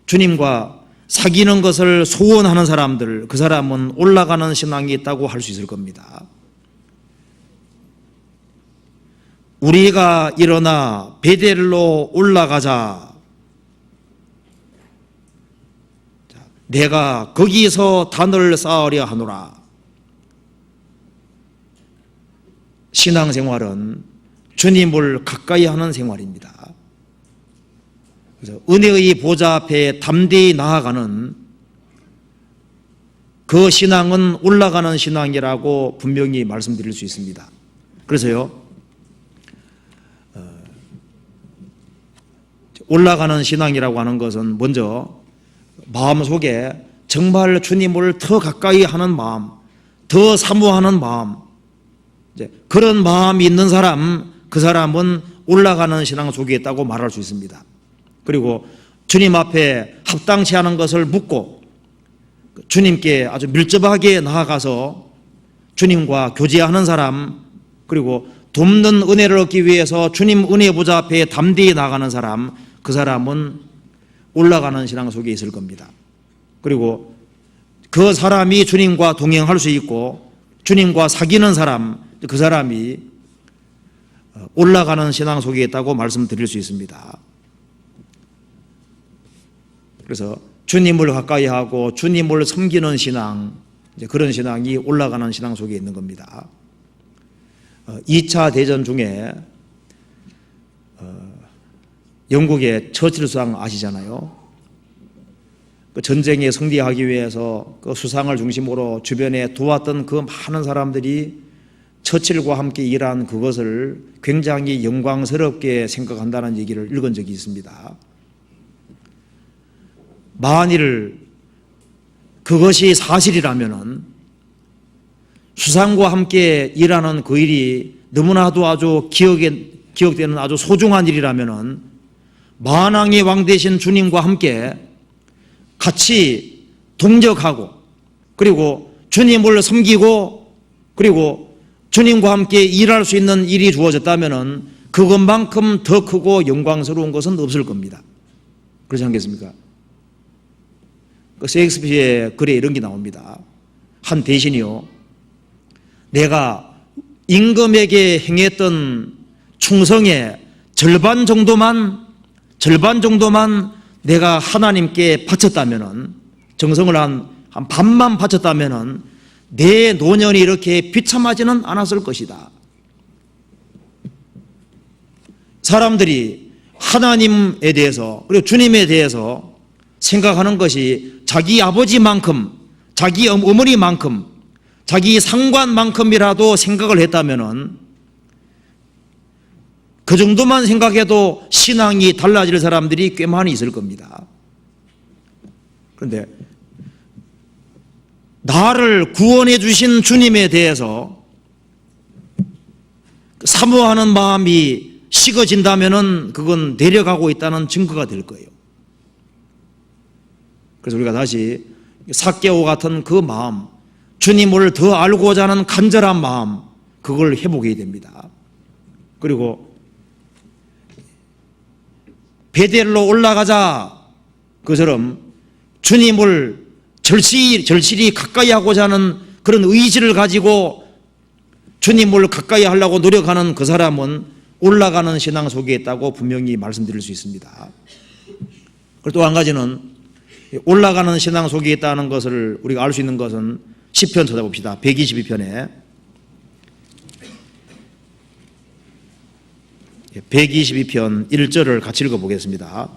주님과 사귀는 것을 소원하는 사람들, 그 사람은 올라가는 신앙이 있다고 할 수 있을 겁니다. 우리가 일어나 베델로 올라가자. 내가 거기서 단을 쌓으려 하노라. 신앙생활은 주님을 가까이 하는 생활입니다. 그래서 은혜의 보좌 앞에 담대히 나아가는 그 신앙은 올라가는 신앙이라고 분명히 말씀드릴 수 있습니다. 그래서요, 올라가는 신앙이라고 하는 것은 먼저 마음속에 정말 주님을 더 가까이 하는 마음, 더 사모하는 마음, 그런 마음이 있는 사람, 그 사람은 올라가는 신앙 속에 있다고 말할 수 있습니다. 그리고 주님 앞에 합당치 않은 것을 묻고 주님께 아주 밀접하게 나아가서 주님과 교제하는 사람, 그리고 돕는 은혜를 얻기 위해서 주님 은혜 보좌 앞에 담대히 나가는 사람, 그 사람은 올라가는 신앙 속에 있을 겁니다. 그리고 그 사람이 주님과 동행할 수 있고 주님과 사귀는 사람, 그 사람이 올라가는 신앙 속에 있다고 말씀드릴 수 있습니다. 그래서 주님을 가까이 하고 주님을 섬기는 신앙, 그런 신앙이 올라가는 신앙 속에 있는 겁니다. 2차 대전 중에 영국의 처칠 수상 아시잖아요. 그 전쟁에 승리하기 위해서 그 수상을 중심으로 주변에 도왔던 그 많은 사람들이 처칠과 함께 일한 그것을 굉장히 영광스럽게 생각한다는 얘기를 읽은 적이 있습니다. 만일 그것이 사실이라면은 수상과 함께 일하는 그 일이 너무나도 아주 기억되는 아주 소중한 일이라면은 만왕의 왕 되신 주님과 함께 같이 동역하고 그리고 주님을 섬기고 그리고 주님과 함께 일할 수 있는 일이 주어졌다면은 그것만큼 더 크고 영광스러운 것은 없을 겁니다. 그렇지 않겠습니까? 그 셰익스피어의 글에 이런 게 나옵니다. 한 대신이요, 내가 임금에게 행했던 충성의 절반 정도만 내가 하나님께 바쳤다면은, 정성을 한 반만 바쳤다면은 내 노년이 이렇게 비참하지는 않았을 것이다. 사람들이 하나님에 대해서 그리고 주님에 대해서 생각하는 것이 자기 아버지만큼, 자기 어머니만큼, 자기 상관만큼이라도 생각을 했다면은 그 정도만 생각해도 신앙이 달라질 사람들이 꽤 많이 있을 겁니다. 그런데 나를 구원해 주신 주님에 대해서 사모하는 마음이 식어진다면은 그건 내려가고 있다는 증거가 될 거예요. 그래서 우리가 다시 삭개오 같은 그 마음, 주님을 더 알고자 하는 간절한 마음, 그걸 회복해야 됩니다. 그리고 베델로 올라가자. 그처럼 주님을 절실히 가까이 하고자 하는 그런 의지를 가지고 주님을 가까이 하려고 노력하는 그 사람은 올라가는 신앙 속에 있다고 분명히 말씀드릴 수 있습니다. 그리고 또 한 가지는 올라가는 신앙 속에 있다는 것을 우리가 알 수 있는 것은 시편 찾아봅시다. 122편에 122편 1절을 같이 읽어보겠습니다.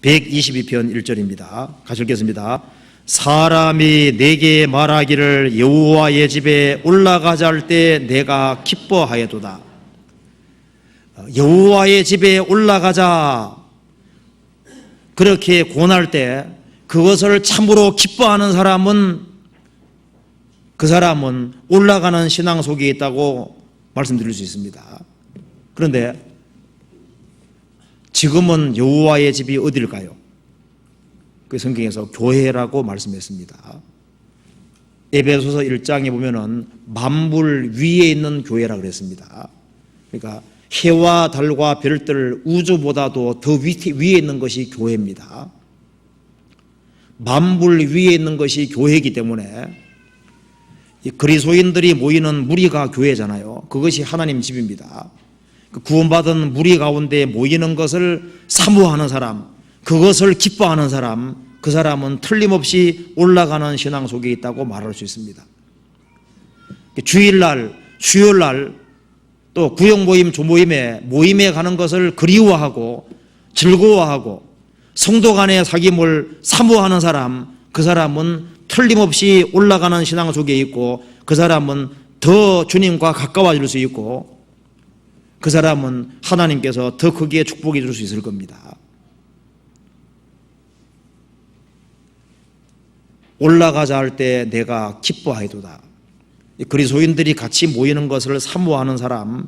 122편 1절입니다. 같이 읽겠습니다. 사람이 내게 말하기를 여호와의 집에 올라가자 할 때 내가 기뻐하여도다. 여호와의 집에 올라가자, 그렇게 권할 때 그것을 참으로 기뻐하는 사람은 그 사람은 올라가는 신앙 속에 있다고 말씀드릴 수 있습니다. 그런데 지금은 여호와의 집이 어딜까요? 그 성경에서 교회라고 말씀했습니다. 에베소서 1장에 보면은 만물 위에 있는 교회라고 그랬습니다. 그러니까 해와 달과 별들, 우주보다도 더 위에 있는 것이 교회입니다. 만물 위에 있는 것이 교회이기 때문에 이 그리스도인들이 모이는 무리가 교회잖아요. 그것이 하나님 집입니다. 구원받은 무리 가운데 모이는 것을 사모하는 사람, 그것을 기뻐하는 사람, 그 사람은 틀림없이 올라가는 신앙 속에 있다고 말할 수 있습니다. 주일날, 수요일날 또 구역 모임, 모임에 가는 것을 그리워하고 즐거워하고 성도 간의 사귐을 사모하는 사람, 그 사람은 틀림없이 올라가는 신앙 속에 있고 그 사람은 더 주님과 가까워질 수 있고 그 사람은 하나님께서 더 크게 축복해 줄 수 있을 겁니다. 올라가자 할 때 내가 기뻐하여도다. 그리스도인들이 같이 모이는 것을 사모하는 사람,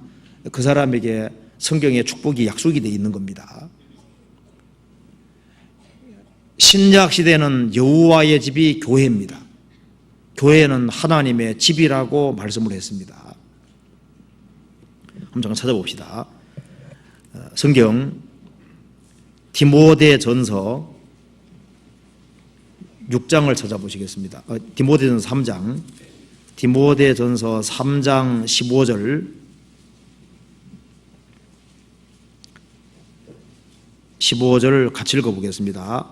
그 사람에게 성경의 축복이 약속이 되어 있는 겁니다. 신약 시대는 여호와의 집이 교회입니다. 교회는 하나님의 집이라고 말씀을 했습니다. 한번 찾아봅시다. 성경 디모데전서 6장을 찾아보시겠습니다. 디모데전서 3장, 디모데전서 3장 15절 같이 읽어보겠습니다.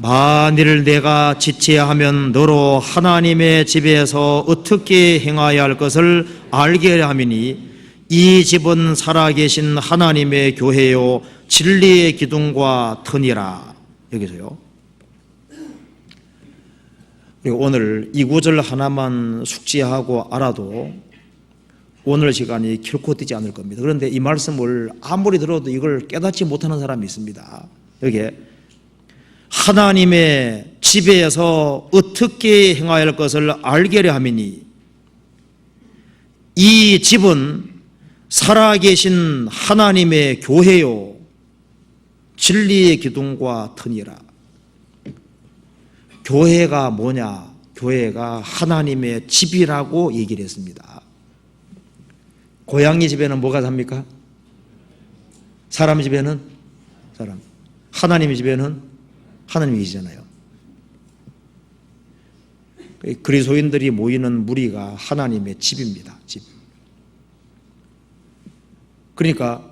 만일 내가 지체하면 너로 하나님의 집에서 어떻게 행하여야 할 것을 알게 하려 함이니 이 집은 살아계신 하나님의 교회요 진리의 기둥과 터니라. 여기서요. 그리고 오늘 이 구절 하나만 숙지하고 알아도 오늘 시간이 결코 되지 않을 겁니다. 그런데 이 말씀을 아무리 들어도 이걸 깨닫지 못하는 사람이 있습니다. 여기에 하나님의 집에서 어떻게 행하여야 할 것을 알게 하려 함이니 이 집은 살아계신 하나님의 교회요 진리의 기둥과 터니라. 교회가 뭐냐? 교회가 하나님의 집이라고 얘기를 했습니다. 고양이 집에는 뭐가 삽니까? 사람 집에는 사람. 하나님 집에는 하나님이 계시잖아요. 그리스도인들이 모이는 무리가 하나님의 집입니다. 집. 그러니까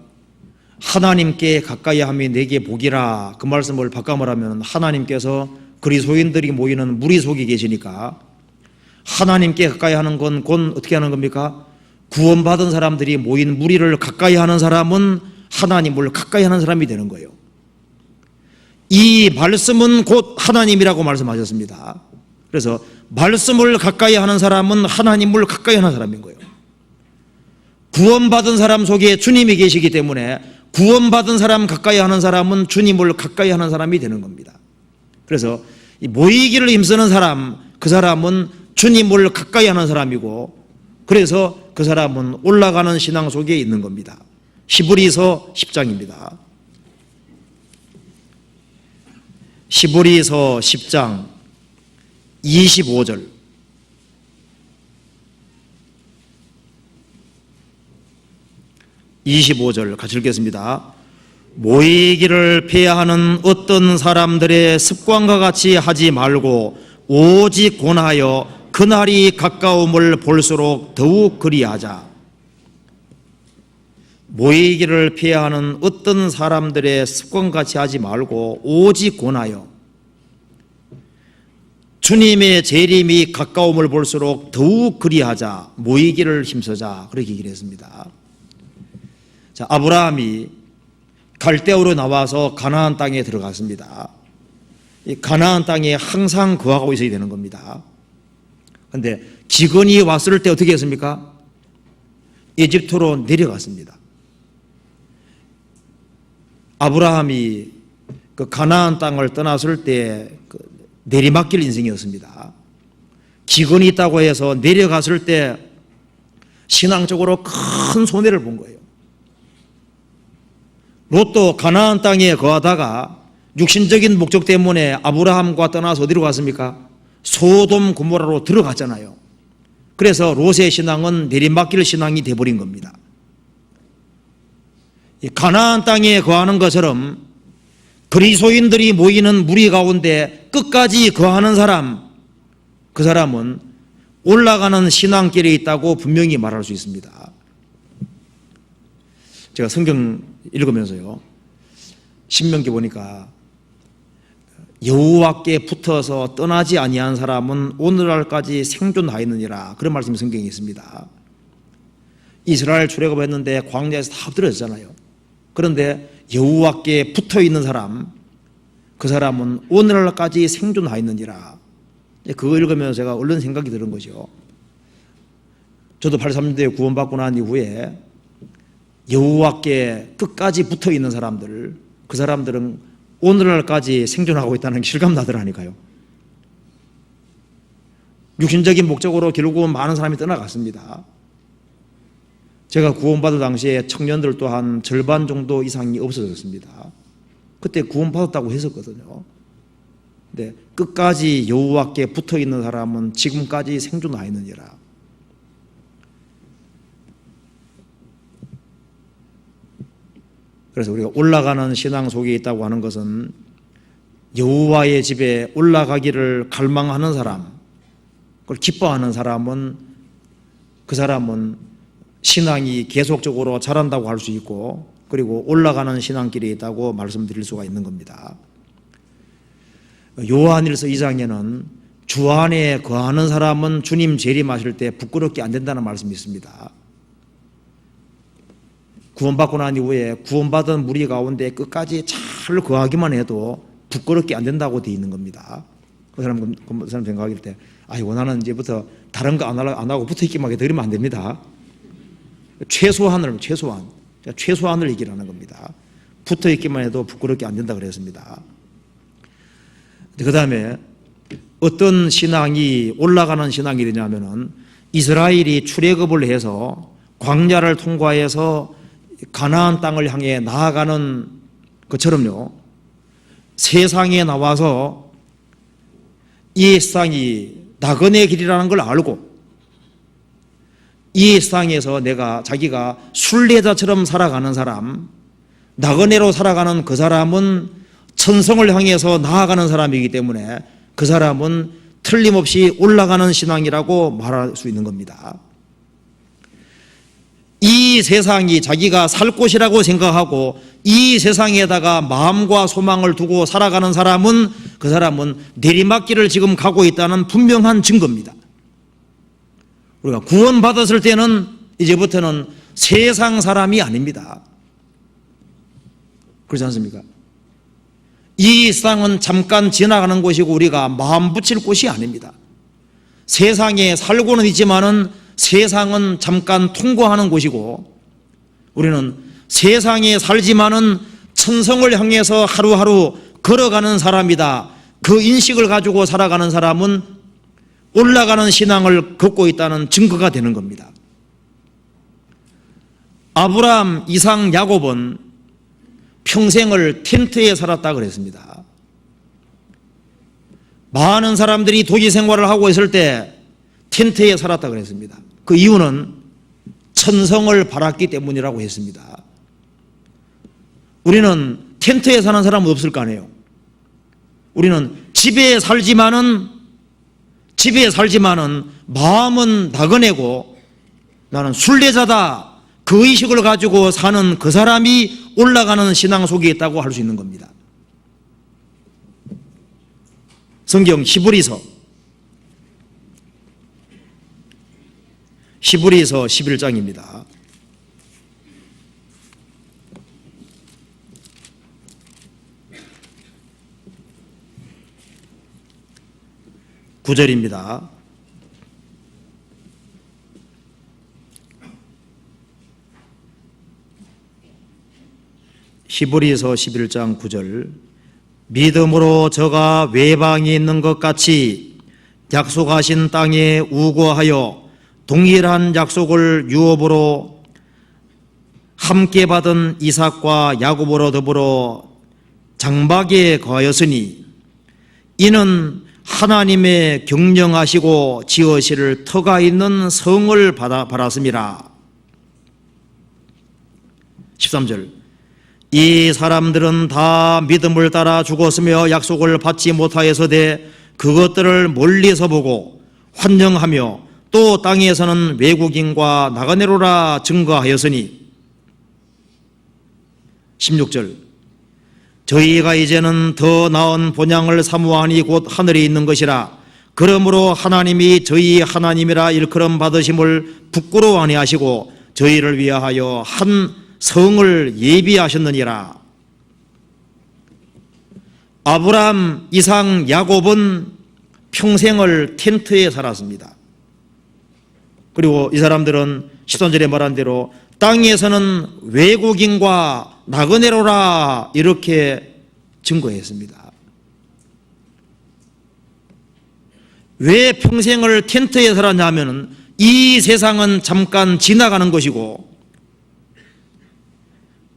하나님께 가까이 함이 내게 복이라, 그 말씀을 바꿔 말하면 하나님께서 그리스도인들이 모이는 무리 속에 계시니까 하나님께 가까이 하는 건 곧 어떻게 하는 겁니까? 구원받은 사람들이 모인 무리를 가까이 하는 사람은 하나님을 가까이 하는 사람이 되는 거예요. 이 말씀은 곧 하나님이라고 말씀하셨습니다. 그래서 말씀을 가까이 하는 사람은 하나님을 가까이 하는 사람인 거예요. 구원받은 사람 속에 주님이 계시기 때문에 구원받은 사람 가까이 하는 사람은 주님을 가까이 하는 사람이 되는 겁니다. 그래서 이 모이기를 힘쓰는 사람, 그 사람은 주님을 가까이 하는 사람이고 그래서 그 사람은 올라가는 신앙 속에 있는 겁니다. 히브리서 10장입니다. 히브리서 10장 25절. 같이 읽겠습니다. 모이기를 폐하는 어떤 사람들의 습관과 같이 하지 말고 오직 권하여 그날이 가까움을 볼수록 더욱 그리하자. 모이기를 피하는 어떤 사람들의 습관같이 하지 말고 오직 권하여 주님의 재림이 가까움을 볼수록 더욱 그리하자. 모이기를 힘쓰자. 그렇게 얘기를 했습니다. 자, 아브라함이 갈대아로 나와서 가나안 땅에 들어갔습니다. 이 가나안 땅에 항상 거하고 있어야 되는 겁니다. 그런데 기근이 왔을 때 어떻게 했습니까? 이집트로 내려갔습니다. 아브라함이 그 가나안 땅을 떠났을 때 내리막길 인생이었습니다. 기근이 있다고 해서 내려갔을 때 신앙적으로 큰 손해를 본 거예요. 롯도 가나안 땅에 거하다가 육신적인 목적 때문에 아브라함과 떠나서 어디로 갔습니까? 소돔 고모라로 들어갔잖아요. 그래서 롯의 신앙은 내리막길 신앙이 되어버린 겁니다. 가나안 땅에 거하는 것처럼 그리스도인들이 모이는 무리 가운데 끝까지 거하는 사람, 그 사람은 올라가는 신앙길에 있다고 분명히 말할 수 있습니다. 제가 성경 읽으면서요, 신명기 보니까 여호와께 붙어서 떠나지 아니한 사람은 오늘날까지 생존하였느니라, 그런 말씀이 성경에 있습니다. 이스라엘 출애굽했는데 광야에서 다 엎드려졌잖아요. 그런데 여호와께 붙어있는 사람, 그 사람은 오늘날까지 생존하였느니라. 그거 읽으면서 제가 얼른 생각이 드는 거죠. 저도 83년도에 구원받고 난 이후에 여호와께 끝까지 붙어있는 사람들, 그 사람들은 오늘날까지 생존하고 있다는 게 실감나더라니까요. 육신적인 목적으로 결국은 많은 사람이 떠나갔습니다. 제가 구원받을 당시에 청년들 또한 절반 정도 이상이 없어졌습니다. 그때 구원받았다고 했었거든요. 근데 끝까지 여호와께 붙어있는 사람은 지금까지 생존하였느니라. 그래서 우리가 올라가는 신앙 속에 있다고 하는 것은 여호와의 집에 올라가기를 갈망하는 사람, 그걸 기뻐하는 사람은, 그 사람은 신앙이 계속적으로 자란다고 할 수 있고, 그리고 올라가는 신앙길에 있다고 말씀드릴 수가 있는 겁니다. 요한일서 2장에는 주 안에 거하는 사람은 주님 재림하실 때 부끄럽게 안 된다는 말씀이 있습니다. 구원받고 난 이후에 구원받은 무리 가운데 끝까지 잘 거하기만 해도 부끄럽게 안 된다고 되어 있는 겁니다. 그 사람 생각할 때, 나는 이제부터 다른 거 안 하고 붙어있기만 하게 되면 안 됩니다. 최소한을 얘기하는 겁니다. 붙어있기만 해도 부끄럽게 안 된다 그랬습니다. 그 다음에 어떤 신앙이 올라가는 신앙이 되냐면은, 이스라엘이 출애굽을 해서 광야를 통과해서 가나안 땅을 향해 나아가는 것처럼요, 세상에 나와서 이 세상이 나그네 길이라는 걸 알고 이 세상에서 자기가 순례자처럼 살아가는 사람, 나그네로 살아가는 그 사람은 천성을 향해서 나아가는 사람이기 때문에 그 사람은 틀림없이 올라가는 신앙이라고 말할 수 있는 겁니다. 이 세상이 자기가 살 곳이라고 생각하고 이 세상에다가 마음과 소망을 두고 살아가는 사람은, 그 사람은 내리막길을 지금 가고 있다는 분명한 증거입니다. 우리가 구원받았을 때는 이제부터는 세상 사람이 아닙니다. 그렇지 않습니까? 이 세상은 잠깐 지나가는 곳이고 우리가 마음 붙일 곳이 아닙니다. 세상에 살고는 있지만은 세상은 잠깐 통과하는 곳이고, 우리는 세상에 살지만은 천성을 향해서 하루하루 걸어가는 사람이다. 그 인식을 가지고 살아가는 사람은 올라가는 신앙을 걷고 있다는 증거가 되는 겁니다. 아브라함, 이삭, 야곱은 평생을 텐트에 살았다 그랬습니다. 많은 사람들이 도시 생활을 하고 있을 때 텐트에 살았다 그랬습니다. 그 이유는 천성을 바랐기 때문이라고 했습니다. 우리는 텐트에 사는 사람은 없을 거 아니에요. 우리는 집에 살지만은 마음은 나그네고 나는 순례자다, 그 의식을 가지고 사는 그 사람이 올라가는 신앙 속에 있다고 할 수 있는 겁니다. 성경 히브리서 11장입니다. (9절입니다) 히브리서 11장 9절. 믿음으로 저가 외방에 있는 것 같이 약속하신 땅에 우거하여 동일한 약속을 유업으로 함께 받은 이삭과 야곱으로 더불어 장막에 거하였으니 이는 하나님의 경영하시고 지으실 터가 있는 성을 받았음이라. 13절. 이 사람들은 다 믿음을 따라 죽었으며 약속을 받지 못하여서되 그것들을 멀리서 보고 환영하며 또 땅에서는 외국인과 나그네로라 증거하였으니. 16절. 저희가 이제는 더 나은 본향을 사모하니 곧 하늘에 있는 것이라. 그러므로 하나님이 저희 하나님이라 일컬음 받으심을 부끄러워 아니하시고 저희를 위하여 한 성을 예비하셨느니라. 아브라함, 이삭, 야곱은 평생을 텐트에 살았습니다. 그리고 이 사람들은 13절에 말한 대로 땅에서는 외국인과 나그네로라 이렇게 증거했습니다. 왜 평생을 텐트에 살았냐면 이 세상은 잠깐 지나가는 것이고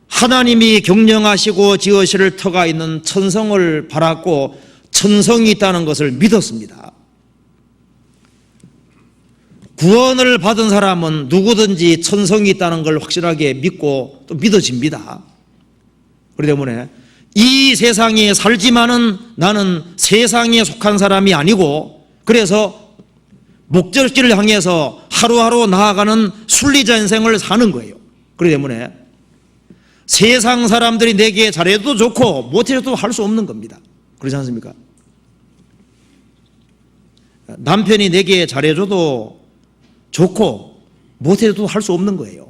하나님이 경영하시고 지으실 터가 있는 천성을 바랐고 천성이 있다는 것을 믿었습니다. 구원을 받은 사람은 누구든지 천성이 있다는 걸 확실하게 믿고 또 믿어집니다. 그렇기 때문에 이 세상에 살지만은 나는 세상에 속한 사람이 아니고, 그래서 목적지를 향해서 하루하루 나아가는 순리자 인생을 사는 거예요. 그렇기 때문에 세상 사람들이 내게 잘해도 좋고 못해도 할 수 없는 겁니다. 그렇지 않습니까? 남편이 내게 잘해줘도 좋고 못해도 할 수 없는 거예요.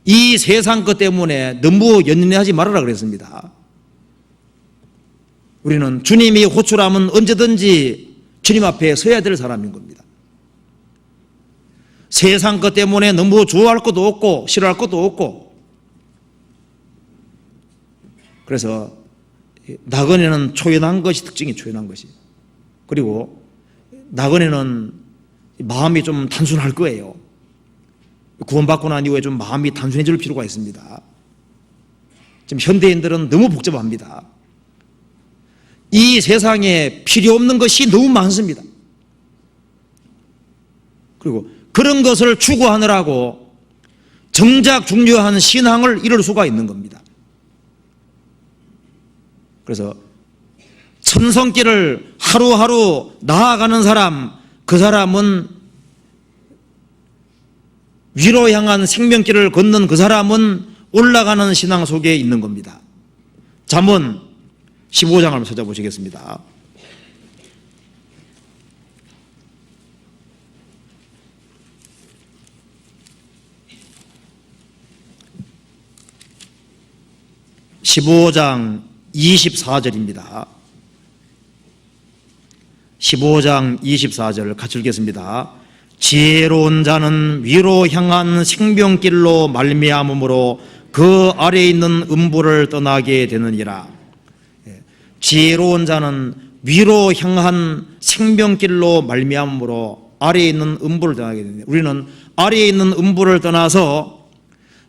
이 세상 것 때문에 너무 연연하지 말아라 그랬습니다. 우리는 주님이 호출하면 언제든지 주님 앞에 서야 될 사람인 겁니다. 세상 것 때문에 너무 좋아할 것도 없고 싫어할 것도 없고. 그래서 나그네는 초연한 것이 특징이 초연한 것이. 그리고 나그네는 마음이 좀 단순할 거예요. 구원받고 난 이후에 좀 마음이 단순해질 필요가 있습니다. 지금 현대인들은 너무 복잡합니다. 이 세상에 필요 없는 것이 너무 많습니다. 그리고 그런 것을 추구하느라고 정작 중요한 신앙을 잃을 수가 있는 겁니다. 그래서 천성길을 하루하루 나아가는 사람, 그 사람은 위로 향한 생명길을 걷는 그 사람은 올라가는 신앙 속에 있는 겁니다. 잠언 15장을 한번 찾아보시겠습니다. (15장) 24절입니다. 15장 24절 같이 읽겠습니다. 지혜로운 자는 위로 향한 생명길로 말미암음으로 그 아래에 있는 음부를 떠나게 되느니라. 지혜로운 자는 위로 향한 생명길로 말미암음으로 아래에 있는 음부를 떠나게 되느니라. 우리는 아래에 있는 음부를 떠나서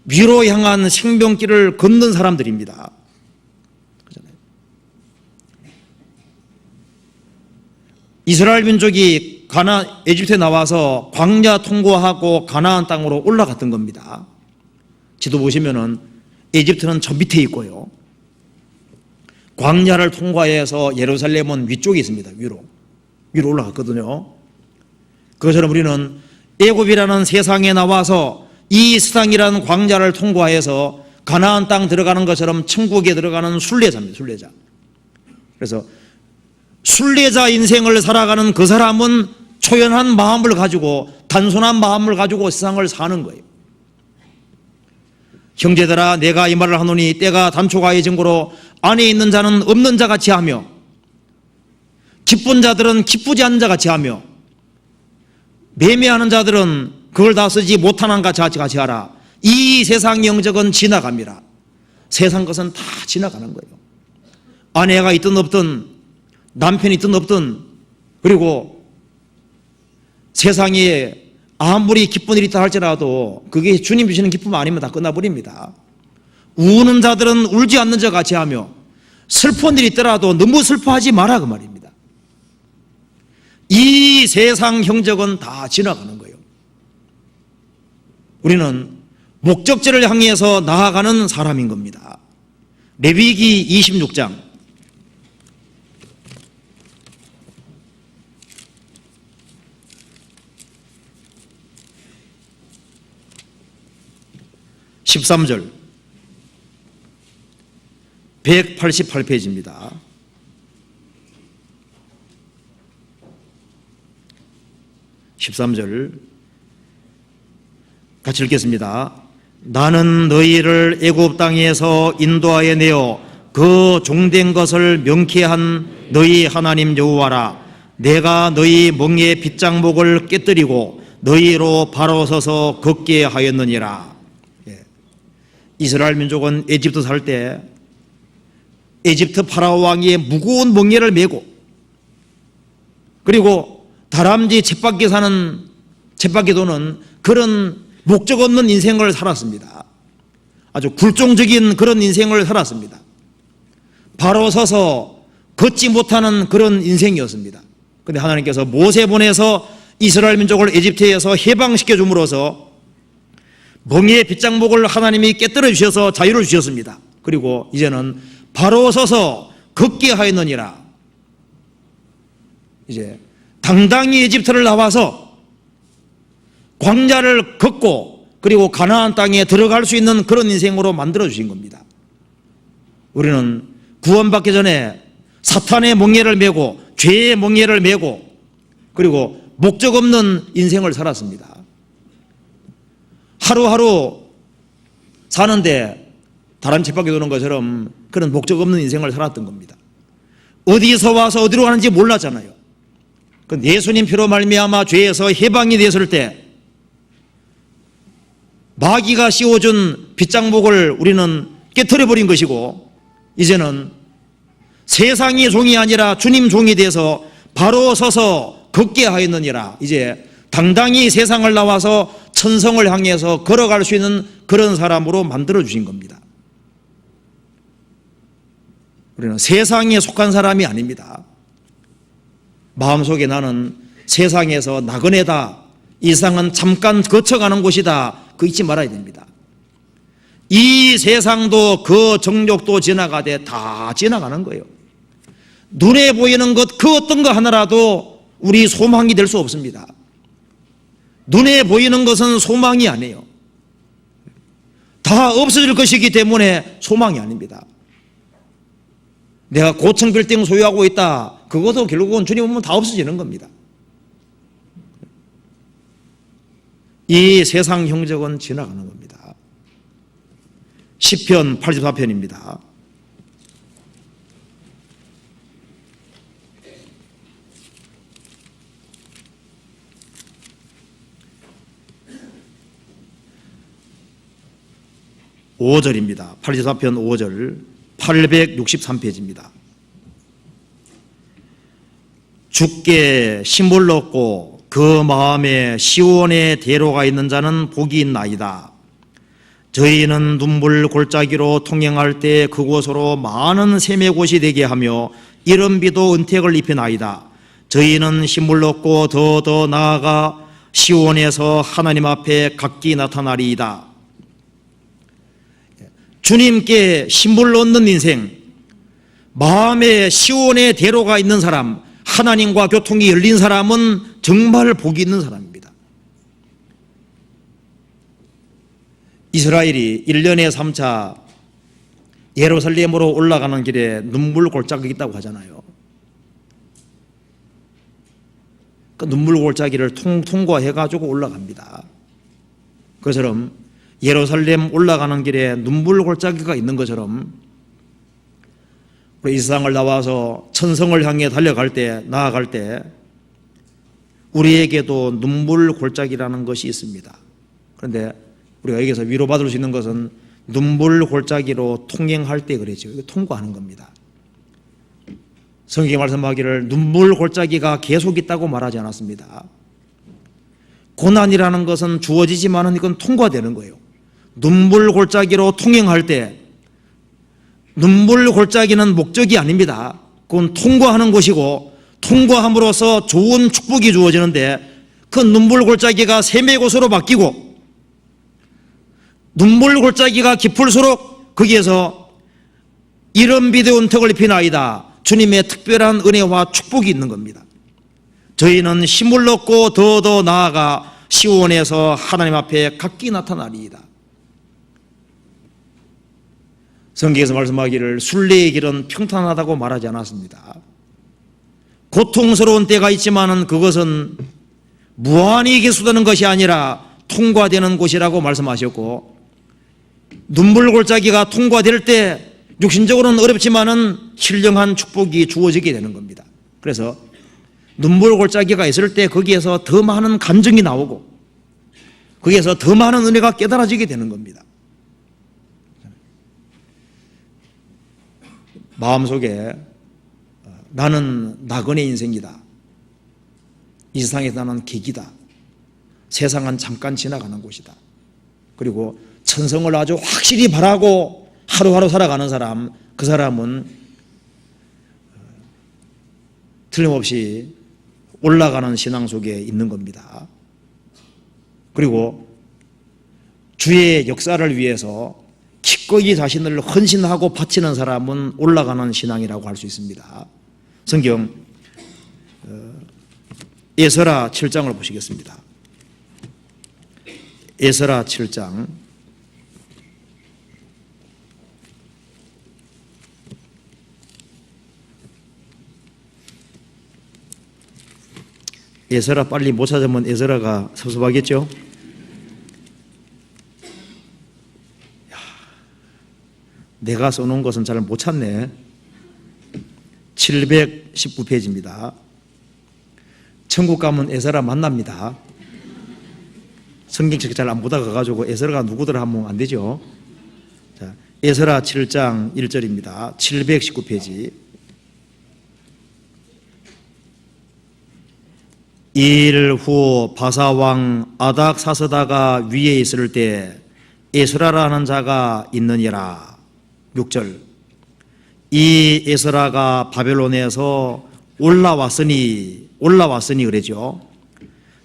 위로 향한 생명길을 걷는 사람들입니다. 이스라엘 민족이 에집트에 나와서 광야 통과하고 가나안 땅으로 올라갔던 겁니다. 지도 보시면은 이집트는 저 밑에 있고요. 광야를 통과해서 예루살렘은 위쪽에 있습니다. 위로 올라갔거든요. 그것처럼 우리는 애굽이라는 세상에 나와서 이 세상이라는 광야를 통과해서 가나안 땅 들어가는 것처럼 천국에 들어가는 순례자입니다. 순례자. 그래서 순례자 인생을 살아가는 그 사람은 초연한 마음을 가지고, 단순한 마음을 가지고 세상을 사는 거예요. 형제들아, 내가 이 말을 하노니 때가 단초가의 증거로 안에 있는 자는 없는 자 같이 하며 기쁜 자들은 기쁘지 않은 자 같이 하며 매매하는 자들은 그걸 다 쓰지 못하는 것 같이 하라. 이 세상 영적은 지나갑니다. 세상 것은 다 지나가는 거예요. 아내가 있든 없든 남편이 있든 없든, 그리고 세상에 아무리 기쁜 일이 있다 할지라도 그게 주님 주시는 기쁨 아니면 다 끝나버립니다. 우는 자들은 울지 않는 자 같이 하며 슬픈 일이 있더라도 너무 슬퍼하지 마라, 그 말입니다. 이 세상 형적은 다 지나가는 거예요. 우리는 목적지를 향해서 나아가는 사람인 겁니다. 레위기 26장 13절 188페이지입니다. 13절 같이 읽겠습니다. 나는 너희를 애굽 땅에서 인도하여 내어 그 종된 것을 명쾌한 너희 하나님 여호와라. 내가 너희 멍에 빗장목을 깨뜨리고 너희로 바로 서서 걷게 하였느니라. 이스라엘 민족은 에집트 살 때 에집트 파라오 왕이 무거운 멍에를 메고, 그리고 다람쥐 쳇바퀴 사는 쳇바퀴 도는 그런 목적 없는 인생을 살았습니다. 아주 굴종적인 그런 인생을 살았습니다. 바로 서서 걷지 못하는 그런 인생이었습니다. 그런데 하나님께서 모세 보내서 이스라엘 민족을 에집트에서 해방시켜 줌으로써 멍에의 빗장목을 하나님이 깨뜨려 주셔서 자유를 주셨습니다. 그리고 이제는 바로 서서 걷게 하였느니라. 이제 당당히 에집트를 나와서 광야를 걷고 그리고 가나안 땅에 들어갈 수 있는 그런 인생으로 만들어 주신 겁니다. 우리는 구원받기 전에 사탄의 멍에를 메고 죄의 멍에를 메고 그리고 목적 없는 인생을 살았습니다. 하루하루 사는데 다람쥐 쳇바퀴 도는 것처럼 그런 목적 없는 인생을 살았던 겁니다. 어디서 와서 어디로 가는지 몰랐잖아요. 예수님 피로 말미암아 죄에서 해방이 되었을 때 마귀가 씌워준 빗장목을 우리는 깨트려 버린 것이고, 이제는 세상의 종이 아니라 주님 종이 돼서 바로 서서 걷게 하였느니라. 이제 당당히 세상을 나와서 천성을 향해서 걸어갈 수 있는 그런 사람으로 만들어 주신 겁니다. 우리는 세상에 속한 사람이 아닙니다. 마음속에 나는 세상에서 나그네다, 이 세상은 잠깐 거쳐가는 곳이다, 그거 잊지 말아야 됩니다. 이 세상도 그 정욕도 지나가되 다 지나가는 거예요. 눈에 보이는 것 그 어떤 거 하나라도 우리 소망이 될 수 없습니다. 눈에 보이는 것은 소망이 아니에요. 다 없어질 것이기 때문에 소망이 아닙니다. 내가 고층 빌딩 소유하고 있다, 그것도 결국은 주님 오면 다 없어지는 겁니다. 이 세상 형적은 지나가는 겁니다. 시편 84편입니다. (5절입니다) 84편 5절 863페이지입니다. 주께 힘을 얻고 그 마음에 시온의 대로가 있는 자는 복이 있나이다. 저희는 눈물 골짜기로 통행할 때 그곳으로 많은 샘의 곳이 되게 하며 이른 비도 은택을 입히나이다. 저희는 힘을 얻고 더 나아가 시온에서 하나님 앞에 각기 나타나리이다. 주님께 신불 얻는 인생, 마음에 시온의 대로가 있는 사람, 하나님과 교통이 열린 사람은 정말 복이 있는 사람입니다. 이스라엘이 1년에 3차 예루살렘으로 올라가는 길에 눈물 골짜기가 있다고 하잖아요. 그 눈물 골짜기를 통과해가지고 올라갑니다. 그처럼 예루살렘 올라가는 길에 눈물 골짜기가 있는 것처럼 우리 이 세상을 나와서 천성을 향해 달려갈 때, 나아갈 때 우리에게도 눈물 골짜기라는 것이 있습니다. 그런데 우리가 여기서 위로받을 수 있는 것은 눈물 골짜기로 통행할 때 그랬죠. 이거 통과하는 겁니다. 성경이 말씀하기를 눈물 골짜기가 계속 있다고 말하지 않았습니다. 고난이라는 것은 주어지지만은 이건 통과되는 거예요. 눈물 골짜기로 통행할 때 눈물 골짜기는 목적이 아닙니다. 그건 통과하는 곳이고 통과함으로써 좋은 축복이 주어지는데 그 눈물 골짜기가 샘의 곳으로 바뀌고 눈물 골짜기가 깊을수록 거기에서 이런 비대운 턱을 입히나이다. 주님의 특별한 은혜와 축복이 있는 겁니다. 저희는 힘을 얻고 더 나아가 시온에서 하나님 앞에 각기 나타나리이다. 성경에서 말씀하기를 순례의 길은 평탄하다고 말하지 않았습니다. 고통스러운 때가 있지만은 그것은 무한히 계속되는 것이 아니라 통과되는 곳이라고 말씀하셨고, 눈물 골짜기가 통과될 때 육신적으로는 어렵지만은 신령한 축복이 주어지게 되는 겁니다. 그래서 눈물 골짜기가 있을 때 거기에서 더 많은 감정이 나오고 거기에서 더 많은 은혜가 깨달아지게 되는 겁니다. 마음속에 나는 나그네 인생이다. 이 세상에서 나는 객이다. 세상은 잠깐 지나가는 곳이다. 그리고 천성을 아주 확실히 바라고 하루하루 살아가는 사람, 그 사람은 틀림없이 올라가는 신앙 속에 있는 겁니다. 그리고 주의 역사를 위해서 기꺼이 자신을 헌신하고 바치는 사람은 올라가는 신앙이라고 할 수 있습니다. 성경 에스라 7장을 보시겠습니다. 에스라 7장 에스라 빨리 못 찾으면 에스라가 섭섭하겠죠? 내가 써놓은 것은 잘 못 찾네. 719페이지입니다. 천국 가면 에스라 만납니다. 성경책 잘 안 보다가 가지고 에스라가 누구더라 하면 안 되죠. 자, 에스라 7장 1절입니다. 719페이지. 이일 후 바사왕 아닥사스다가 위에 있을 때 에스라라는 자가 있느니라. 6절. 이 에스라가 바벨론에서 올라왔으니 그러죠.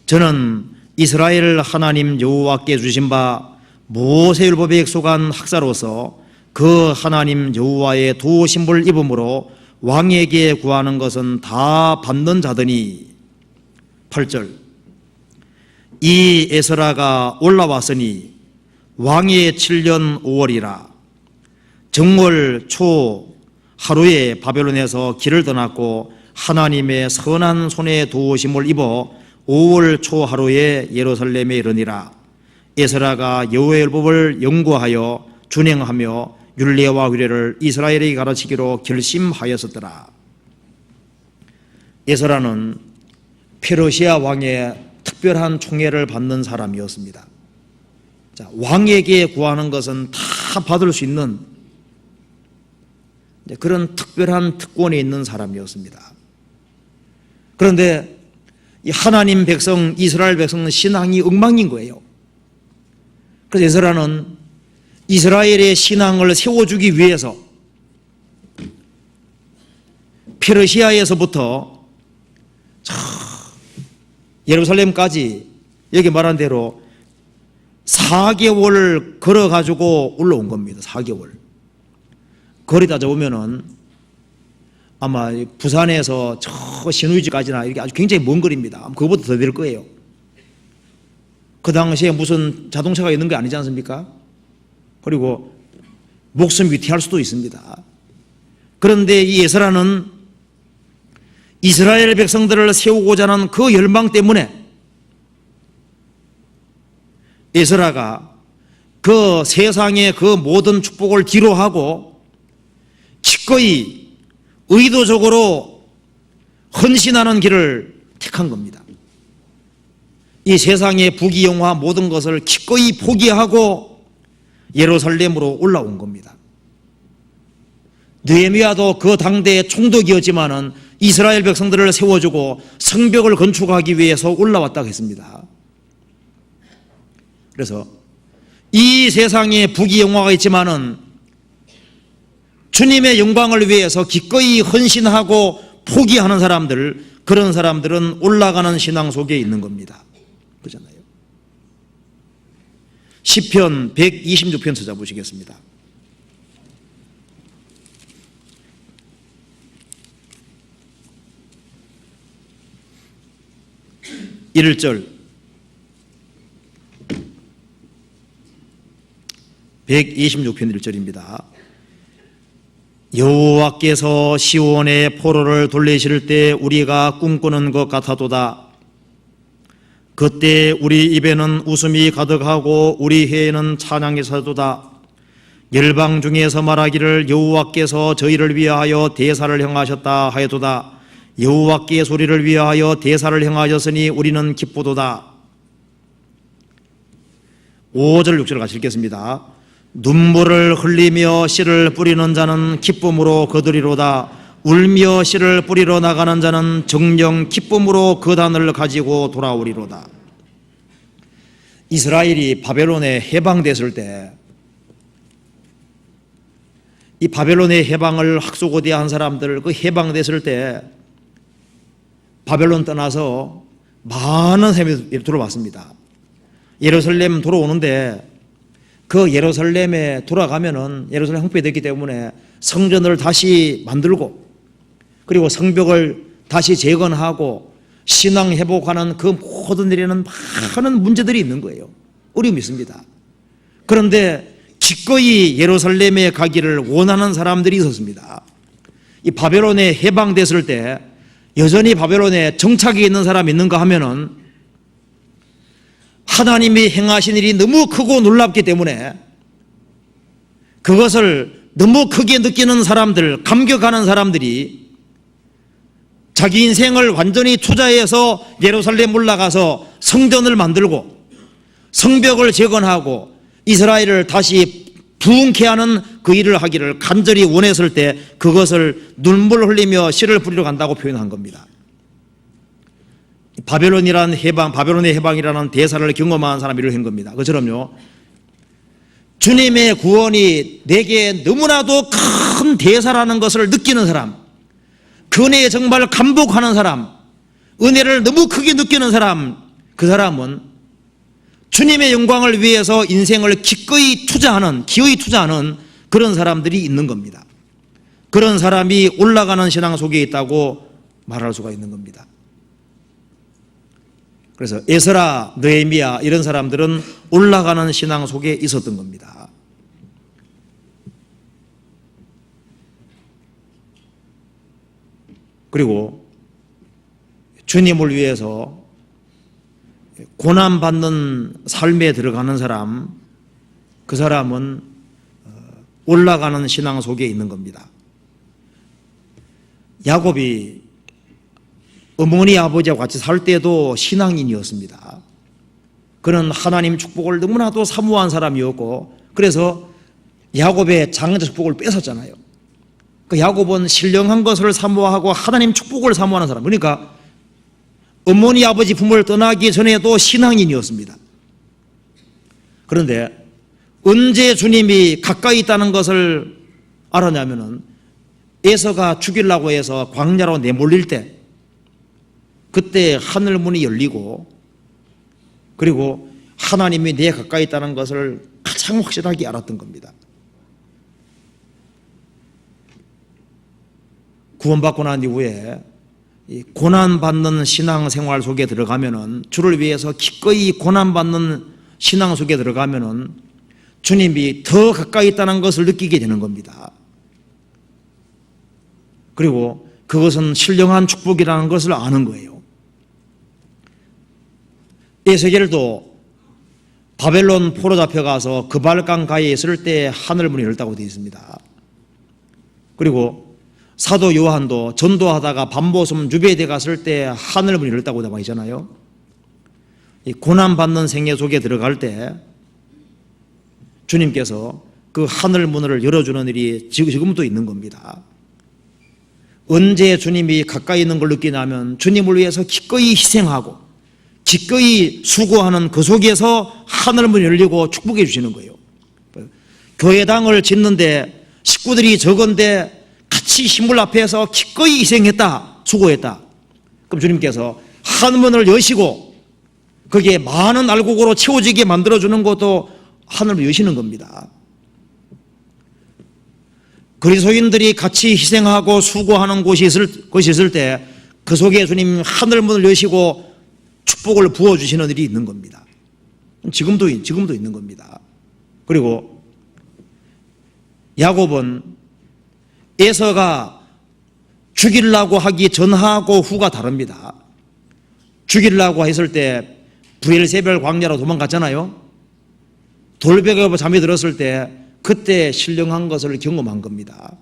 저는 이스라엘 하나님 여호와께 주신 바 모세율법에 익숙한 학사로서 그 하나님 여호와의 도우심을 입음으로 왕에게 구하는 것은 다 받는 자더니. 8절. 이 에스라가 올라왔으니 왕의 7년 5월이라. 정월 초 하루에 바벨론에서 길을 떠났고 하나님의 선한 손에 도우심을 입어 5월 초 하루에 예루살렘에 이르니라. 에스라가 여호와의 율법을 연구하여 준행하며 율례와 규례를 이스라엘에게 가르치기로 결심하였었더라. 에스라는 페르시아 왕의 특별한 총애를 받는 사람이었습니다. 자, 왕에게 구하는 것은 다 받을 수 있는 그런 특별한 특권이 있는 사람이었습니다. 그런데 이 하나님 백성, 이스라엘 백성은 신앙이 엉망인 거예요. 그래서 에스라는 이스라엘의 신앙을 세워주기 위해서 페르시아에서부터 예루살렘까지 여기 말한 대로 4개월 걸어가지고 올라온 겁니다. 4개월. 거리 따져보면은 아마 부산에서 저 신우이지까지나 이렇게 아주 굉장히 먼 거리입니다. 그거보다 더 될 거예요. 그 당시에 무슨 자동차가 있는 게 아니지 않습니까? 그리고 목숨 위태할 수도 있습니다. 그런데 이 에스라는 이스라엘 백성들을 세우고자 하는 그 열망 때문에 에스라가 그 세상의 그 모든 축복을 뒤로하고 기꺼이 의도적으로 헌신하는 길을 택한 겁니다. 이 세상의 부귀영화 모든 것을 기꺼이 포기하고 예루살렘으로 올라온 겁니다. 느헤미야도 그 당대의 총독이었지만은 이스라엘 백성들을 세워주고 성벽을 건축하기 위해서 올라왔다고 했습니다. 그래서 이 세상에 부귀영화가 있지만은 주님의 영광을 위해서 기꺼이 헌신하고 포기하는 사람들, 그런 사람들은 올라가는 신앙 속에 있는 겁니다. 그렇잖아요. 시편 126편 찾아보시겠습니다. 1절 126편 1절입니다. 여호와께서 시온의 포로를 돌리실 때 우리가 꿈꾸는 것 같아도다. 그때 우리 입에는 웃음이 가득하고 우리 혀에는 찬양이 서도다. 열방 중에서 말하기를 여호와께서 저희를 위하여 대사를 행하셨다 하여도다. 여호와께 소리를 위하여 대사를 행하셨으니 우리는 기쁘도다. 5절 6절 같이 읽겠습니다. 눈물을 흘리며 씨를 뿌리는 자는 기쁨으로 거두리로다. 울며 씨를 뿌리러 나가는 자는 정령 기쁨으로 그 단을 가지고 돌아오리로다. 이스라엘이 바벨론에 해방됐을 때 이 바벨론의 해방을 학수고대한 사람들, 그 해방됐을 때 바벨론 떠나서 많은 사람이 들어왔습니다. 예루살렘 돌아오는데 그 예루살렘에 돌아가면은 예루살렘 황폐됐기 때문에 성전을 다시 만들고 그리고 성벽을 다시 재건하고 신앙 회복하는 그 모든 일에는 많은 문제들이 있는 거예요. 어려움이 있습니다. 그런데 기꺼이 예루살렘에 가기를 원하는 사람들이 있었습니다. 이 바벨론에 해방됐을 때 여전히 바벨론에 정착이 있는 사람이 있는가 하면은 하나님이 행하신 일이 너무 크고 놀랍기 때문에 그것을 너무 크게 느끼는 사람들, 감격하는 사람들이 자기 인생을 완전히 투자해서 예루살렘 올라가서 성전을 만들고 성벽을 재건하고 이스라엘을 다시 부흥케 하는 그 일을 하기를 간절히 원했을 때 그것을 눈물 흘리며 씨를 뿌리러 간다고 표현한 겁니다. 바벨론이란 해방, 바벨론의 해방이라는 대사를 경험한 사람이 이를 한 겁니다. 그처럼요, 주님의 구원이 내게 너무나도 큰 대사라는 것을 느끼는 사람, 그 은혜에 정말 감복하는 사람, 은혜를 너무 크게 느끼는 사람, 그 사람은 주님의 영광을 위해서 인생을 기꺼이 투자하는, 기어이 투자하는 그런 사람들이 있는 겁니다. 그런 사람이 올라가는 신앙 속에 있다고 말할 수가 있는 겁니다. 그래서 에스라, 느헤미야 이런 사람들은 올라가는 신앙 속에 있었던 겁니다. 그리고 주님을 위해서 고난받는 삶에 들어가는 사람, 그 사람은 올라가는 신앙 속에 있는 겁니다. 야곱이 어머니 아버지와 같이 살 때도 신앙인이었습니다. 그는 하나님 축복을 너무나도 사모한 사람이었고 그래서 야곱의 장자 축복을 뺏었잖아요. 그 야곱은 신령한 것을 사모하고 하나님 축복을 사모하는 사람, 그러니까 어머니 아버지 품을 떠나기 전에도 신앙인이었습니다. 그런데 언제 주님이 가까이 있다는 것을 알았냐면은 에서가 죽이려고 해서 광야로 내몰릴 때 그때 하늘 문이 열리고 그리고 하나님이 내 가까이 있다는 것을 가장 확실하게 알았던 겁니다. 구원받고 난 이후에 고난받는 신앙생활 속에 들어가면은, 주를 위해서 기꺼이 고난받는 신앙 속에 들어가면은 주님이 더 가까이 있다는 것을 느끼게 되는 겁니다. 그리고 그것은 신령한 축복이라는 것을 아는 거예요. 에스겔도 바벨론 포로 잡혀가서 그발강 가에 있을 때 하늘문이 열렸다고 되어 있습니다. 그리고 사도 요한도 전도하다가 밤보섬 유배대 갔을 때 하늘문이 열렸다고 나와 있잖아요. 이 고난받는 생애 속에 들어갈 때 주님께서 그 하늘문을 열어주는 일이 지금도 있는 겁니다. 언제 주님이 가까이 있는 걸 느끼냐면, 주님을 위해서 기꺼이 희생하고 기꺼이 수고하는 그 속에서 하늘문이 열리고 축복해 주시는 거예요. 교회당을 짓는데 식구들이 적은데 같이 신물 앞에서 기꺼이 희생했다, 수고했다. 그럼 주님께서 하늘문을 여시고 거기에 많은 알곡으로 채워지게 만들어주는 것도 하늘을 여시는 겁니다. 그리스도인들이 같이 희생하고 수고하는 것이 있을 때 그 속에 주님 하늘문을 여시고 축복을 부어주시는 일이 있는 겁니다. 지금도 있는 겁니다. 그리고 야곱은 에서가 죽이려고 하기 전하고 후가 다릅니다. 죽이려고 했을 때 브엘세벨 광야로 도망갔잖아요. 돌벽에 잠이 들었을 때 그때 신령한 것을 경험한 겁니다.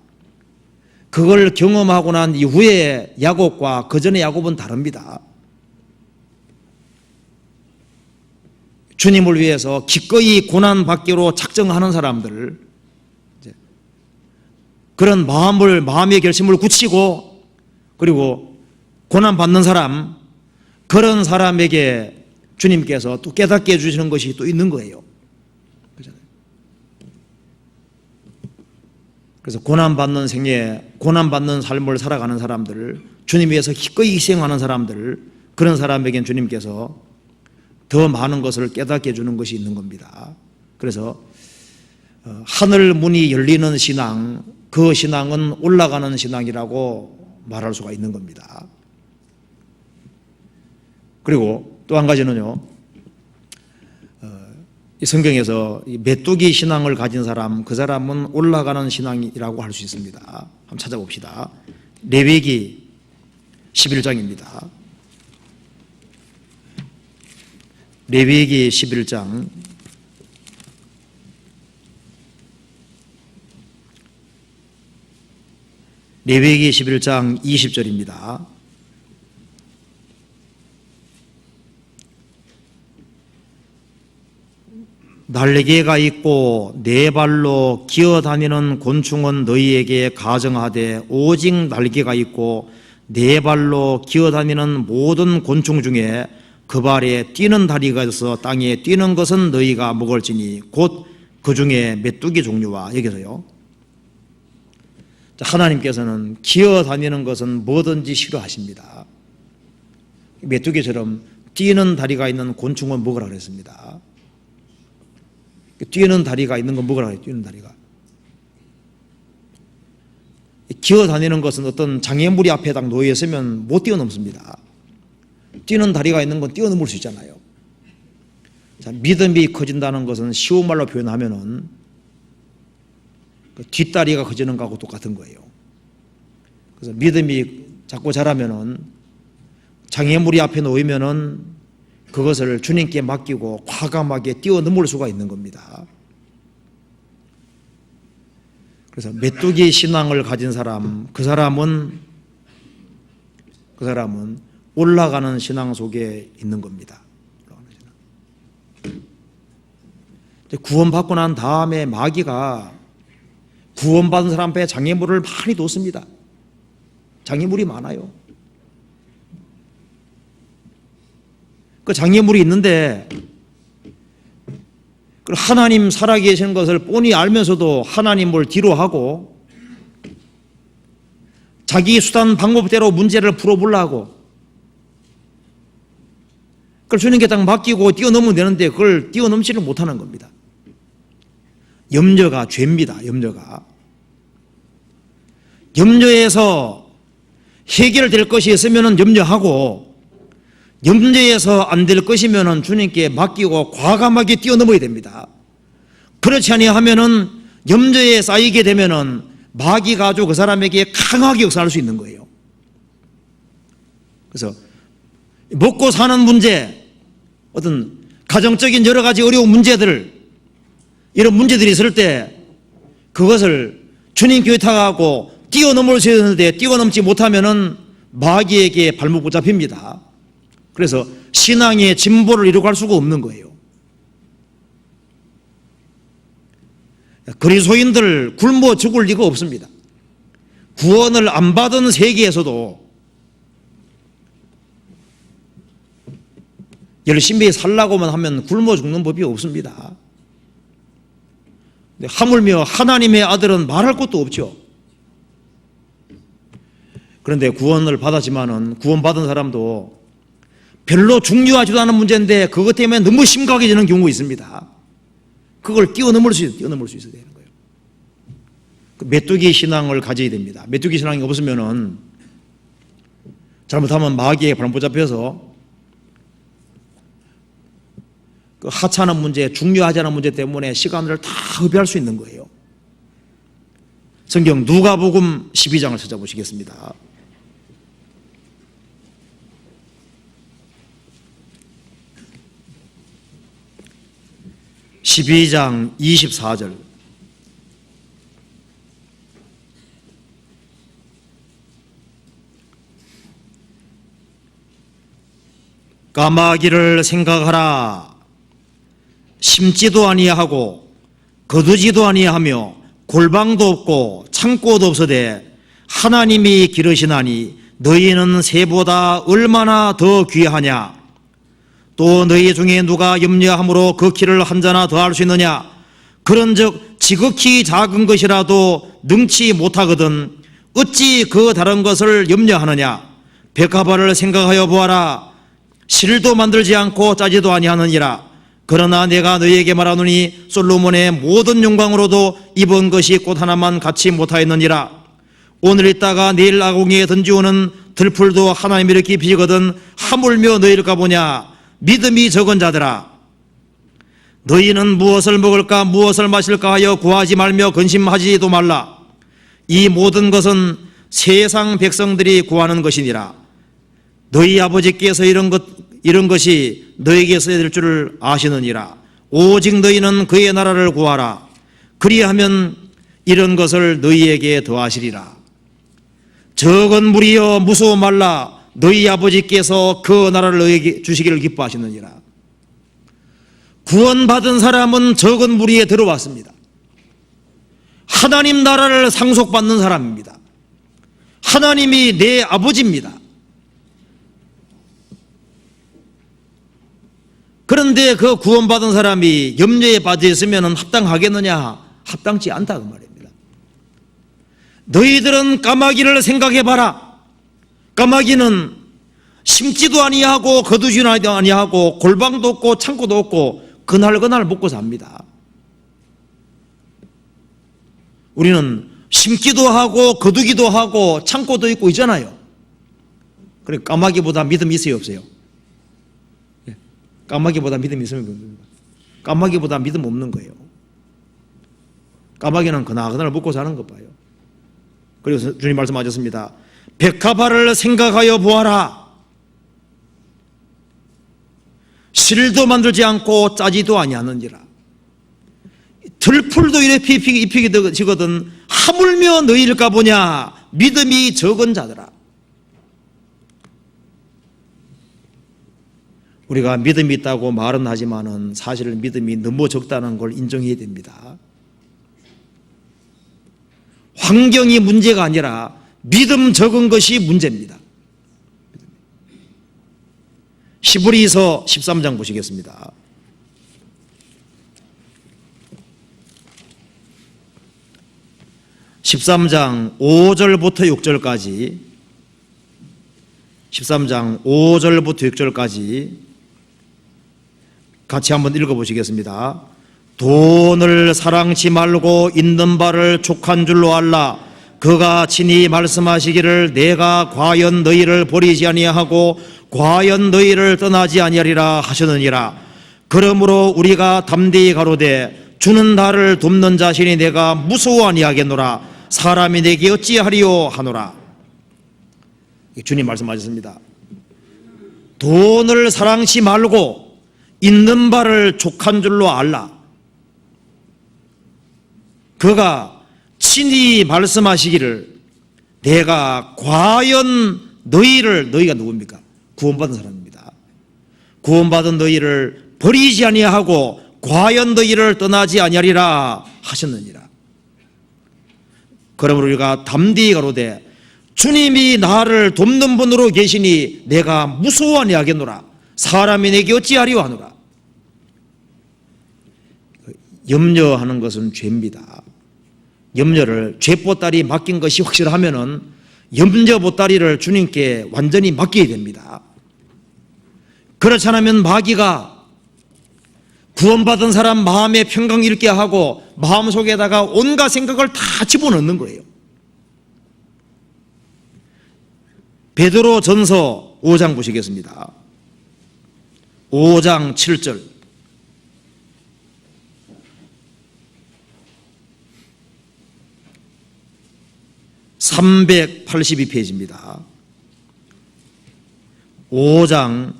그걸 경험하고 난 이후에 야곱과 그 전에 야곱은 다릅니다. 주님을 위해서 기꺼이 고난받기로 작정하는 사람들, 그런 마음의 결심을 굳히고 그리고 고난받는 사람, 그런 사람에게 주님께서 또 깨닫게 해주시는 것이 또 있는 거예요. 그래서 고난받는 생애, 고난받는 삶을 살아가는 사람들, 주님 위해서 기꺼이 희생하는 사람들, 그런 사람에겐 주님께서 더 많은 것을 깨닫게 해주는 것이 있는 겁니다. 그래서 하늘 문이 열리는 신앙, 그 신앙은 올라가는 신앙이라고 말할 수가 있는 겁니다. 그리고 또 한 가지는요, 이 성경에서 메뚜기 신앙을 가진 사람, 그 사람은 올라가는 신앙이라고 할 수 있습니다. 한번 찾아봅시다. 레위기 11장입니다. 레위기 11장 레위기 11장 20절입니다. 날개가 있고 네 발로 기어다니는 곤충은 너희에게 가정하되, 오직 날개가 있고 네 발로 기어다니는 모든 곤충 중에 그 발에 뛰는 다리가 있어 땅에 뛰는 것은 너희가 먹을지니 곧 그 중에 메뚜기 종류와. 여기서요, 하나님께서는 기어다니는 것은 뭐든지 싫어하십니다. 메뚜기처럼 뛰는 다리가 있는 곤충은 먹으라 그랬습니다. 뛰는 다리가 있는 건 먹으라 그래요. 뛰는 다리가. 기어다니는 것은 어떤 장애물이 앞에 딱 놓여 있으면 못 뛰어넘습니다. 뛰는 다리가 있는 건 뛰어넘을 수 있잖아요. 자, 믿음이 커진다는 것은 쉬운 말로 표현하면은 그 뒷다리가 커지는 거하고 똑같은 거예요. 그래서 믿음이 자꾸 자라면은, 장애물이 앞에 놓이면은 그것을 주님께 맡기고 과감하게 뛰어넘을 수가 있는 겁니다. 그래서 메뚜기 신앙을 가진 사람, 그 사람은 올라가는 신앙 속에 있는 겁니다. 구원받고 난 다음에 마귀가 구원받은 사람 앞에 장애물을 많이 뒀습니다. 장애물이 많아요. 그 장애물이 있는데, 하나님 살아계신 것을 뻔히 알면서도 하나님을 뒤로 하고 자기 수단 방법대로 문제를 풀어보려고, 그걸 주님께 딱 맡기고 뛰어넘으면 되는데 그걸 뛰어넘지를 못하는 겁니다. 염려가 죄입니다. 염려에서 해결될 것이 있으면 염려하고, 염려에서 안 될 것이면 주님께 맡기고 과감하게 뛰어넘어야 됩니다. 그렇지 아니하면은 염려에 쌓이게 되면은 마귀가 아주 그 사람에게 강하게 역사할 수 있는 거예요. 그래서 먹고 사는 문제, 어떤 가정적인 여러 가지 어려운 문제들, 이런 문제들이 있을 때 그것을 주님 교회타하고 뛰어넘을 수 있는데 뛰어넘지 못하면은 마귀에게 발목 붙잡힙니다. 그래서 신앙의 진보를 이루어갈 수가 없는 거예요. 그리스도인들 굶어 죽을 리가 없습니다. 구원을 안 받은 세계에서도 열심히 살라고만 하면 굶어 죽는 법이 없습니다. 하물며 하나님의 아들은 말할 것도 없죠. 그런데 구원을 받았지만은 구원받은 사람도 별로 중요하지도 않은 문제인데 그것 때문에 너무 심각해지는 경우가 있습니다. 그걸 뛰어넘을 수 있어야 되는 거예요. 메뚜기 신앙을 가져야 됩니다. 메뚜기 신앙이 없으면은 잘못하면 마귀에 발목 잡혀서 그 하찮은 문제, 중요하지 않은 문제 때문에 시간을 다 허비할 수 있는 거예요. 성경 누가복음 12장을 찾아보시겠습니다. (12장) 24절. 까마귀를 생각하라. 심지도 아니하고 거두지도 아니하며 골방도 없고 창고도 없으되 하나님이 기르시나니 너희는 새보다 얼마나 더 귀하냐. 또 너희 중에 누가 염려함으로 그 키를 한 자나 더할 수 있느냐. 그런즉 지극히 작은 것이라도 능치 못하거든 어찌 그 다른 것을 염려하느냐. 백합화를 생각하여 보아라. 실도 만들지 않고 짜지도 아니하느니라. 그러나 내가 너희에게 말하노니 솔로몬의 모든 영광으로도 입은 것이 꽃 하나만 갖지 못하였느니라. 오늘 있다가 내일 아궁이에 던지오는 들풀도 하나님이 이렇게 비거든 하물며 너희일까 보냐. 믿음이 적은 자들아, 너희는 무엇을 먹을까 무엇을 마실까 하여 구하지 말며 근심하지도 말라. 이 모든 것은 세상 백성들이 구하는 것이니라. 너희 아버지께서 이런 것이 너희에게서 될 줄을 아시느니라. 오직 너희는 그의 나라를 구하라. 그리하면 이런 것을 너희에게 더하시리라. 적은 무리여 무서워 말라. 너희 아버지께서 그 나라를 너희에게 주시기를 기뻐하시느니라. 구원받은 사람은 적은 무리에 들어왔습니다. 하나님 나라를 상속받는 사람입니다. 하나님이 내 아버지입니다. 그런데 그 구원받은 사람이 염려에 빠져 있으면 합당하겠느냐? 합당치 않다 그 말입니다. 너희들은 까마귀를 생각해봐라. 까마귀는 심지도 아니하고 거두지도 아니하고 골방도 없고 창고도 없고 그날 먹고 삽니다. 우리는 심기도 하고 거두기도 하고 창고도 있고 있잖아요. 그래 까마귀보다 믿음이 있어요 없어요? 까마귀보다 믿음이 있으면 그렇습니다. 까마귀보다 믿음 없는 거예요. 까마귀는 그날 먹고 사는 것 봐요. 그리고 주님 말씀하셨습니다. 백합화를 생각하여 보아라. 실도 만들지 않고 짜지도 아니하느니라. 들풀도 이렇게 입히거든 하물며 너희일까 보냐. 믿음이 적은 자들아. 우리가 믿음이 있다고 말은 하지만은 사실 믿음이 너무 적다는 걸 인정해야 됩니다. 환경이 문제가 아니라 믿음 적은 것이 문제입니다. 히브리서 13장 보시겠습니다. (13장) 5절부터 6절까지 13장 5절부터 6절까지 같이 한번 읽어보시겠습니다. 돈을 사랑치 말고 있는 바를 족한 줄로 알라. 그가 친히 말씀하시기를 내가 과연 너희를 버리지 아니하고 과연 너희를 떠나지 아니하리라 하셨느니라. 그러므로 우리가 담대히 가로되 주는 나를 돕는 자신이 내가 무서워 아니하겠노라. 사람이 내게 어찌하리요 하노라. 주님 말씀하셨습니다. 돈을 사랑치 말고 있는 바를 족한 줄로 알라. 그가 친히 말씀하시기를 내가 과연 너희가 누굽니까? 구원받은 사람입니다. 구원받은 너희를 버리지 아니하고 과연 너희를 떠나지 아니하리라 하셨느니라. 그러므로 우리가 담대히 가로되 주님이 나를 돕는 분으로 계시니 내가 무서워 아니하겠노라. 사람이 내게 어찌하리요 하노라. 염려하는 것은 죄입니다. 염려를 죄보따리 맡긴 것이 확실하면은 염려 보따리를 주님께 완전히 맡겨야 됩니다. 그렇지 않으면 마귀가 구원받은 사람 마음에 평강 잃게 하고 마음속에다가 온갖 생각을 다 집어넣는 거예요. 베드로 전서 5장 보시겠습니다. 5장 7절. 382페이지입니다. 5장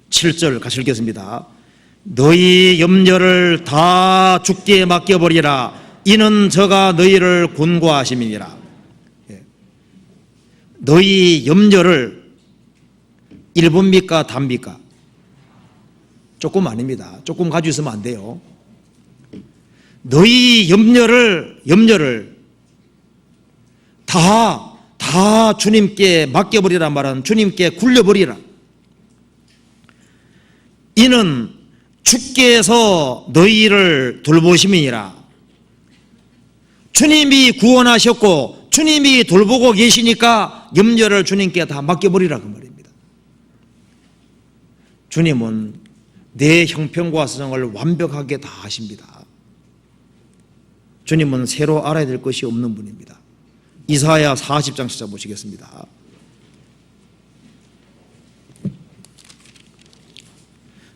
7절 같이 읽겠습니다. 너희 염려를 다 주께 맡겨버리라. 이는 저가 너희를 권고하심이니라. 너희 염려를 일부입니까? 답니까? 조금 아닙니다. 조금 가지고 있으면 안 돼요. 너희 염려를 다 주님께 맡겨버리란 말은 주님께 굴려버리라. 이는 주께서 너희를 돌보심이니라. 주님이 구원하셨고 주님이 돌보고 계시니까 염려를 주님께 다 맡겨버리라 그 말입니다. 주님은 내 형편과 사정을 완벽하게 다 아십니다. 주님은 새로 알아야 될 것이 없는 분입니다. 이사야 40장 찾아보시겠습니다.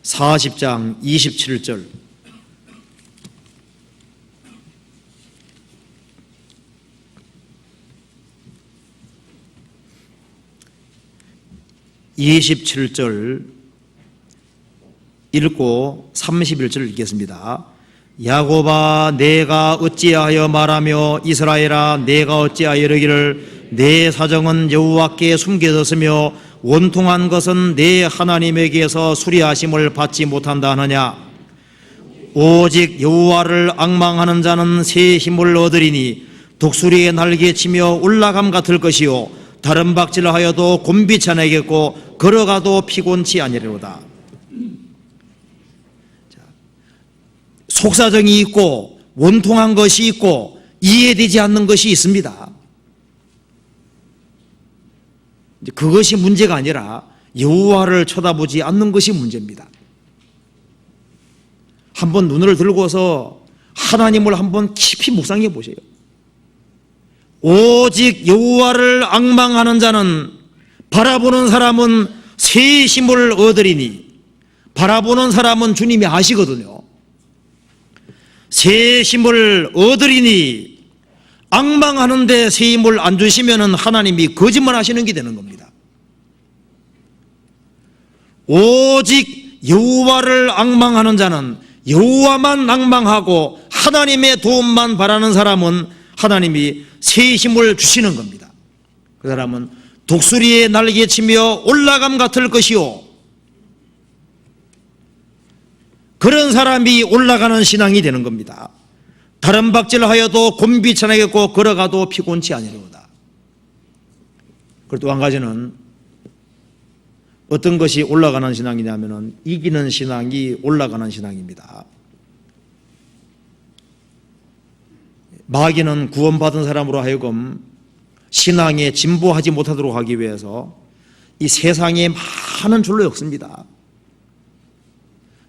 (40장) 27절. (27절) 읽고 31절 읽겠습니다. 야곱아 내가 어찌하여 말하며 이스라엘아 내가 어찌하여 이르기를 내 사정은 여호와께 숨겨졌으며 원통한 것은 내 하나님에게서 수리하심을 받지 못한다 하느냐. 오직 여호와를 앙망하는 자는 새 힘을 얻으리니 독수리의 날개치며 올라감 같을 것이요 다른 박질하여도 곤비치 아니하겠고 걸어가도 피곤치 아니리로다. 속사정이 있고 원통한 것이 있고 이해되지 않는 것이 있습니다. 그것이 문제가 아니라 여호와를 쳐다보지 않는 것이 문제입니다. 한번 눈을 들고서 하나님을 한번 깊이 묵상해 보세요. 오직 여호와를 앙망하는 자는 바라보는 사람은 새 힘을 얻으리니, 바라보는 사람은 주님이 아시거든요. 새 힘을 얻으리니, 앙망하는데 새 힘을 안 주시면 하나님이 거짓말 하시는 게 되는 겁니다. 오직 여호와를 앙망하는 자는, 여호와만 앙망하고 하나님의 도움만 바라는 사람은 하나님이 새 힘을 주시는 겁니다. 그 사람은 독수리의 날개치며 올라감 같을 것이요, 그런 사람이 올라가는 신앙이 되는 겁니다. 다른 박질하여도 곤비치 아니하겠고 걸어가도 피곤치 아니하리로다. 그리고 또 한 가지는 어떤 것이 올라가는 신앙이냐면은 이기는 신앙이 올라가는 신앙입니다. 마귀는 구원받은 사람으로 하여금 신앙에 진보하지 못하도록 하기 위해서 이 세상에 많은 줄로 엮습니다.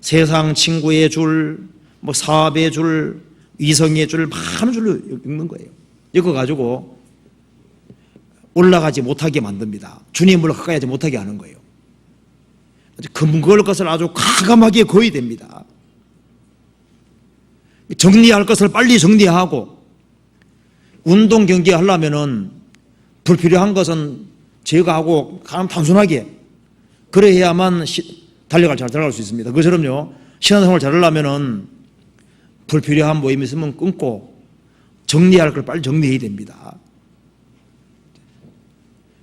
세상 친구의 줄, 뭐 사업의 줄, 이성의 줄, 많은 줄로 읽는 거예요. 읽어가지고 올라가지 못하게 만듭니다. 주님을 가까이 하지 못하게 하는 거예요. 금걸 것을 아주 과감하게 거의 됩니다. 정리할 것을 빨리 정리하고, 운동 경기 하려면은 불필요한 것은 제거하고 가장 단순하게, 그래야만 달려갈 잘 달려갈 수 있습니다. 그처럼요, 신앙생활 잘하려면은 불필요한 모임 있으면 끊고 정리할 걸 빨리 정리해야 됩니다.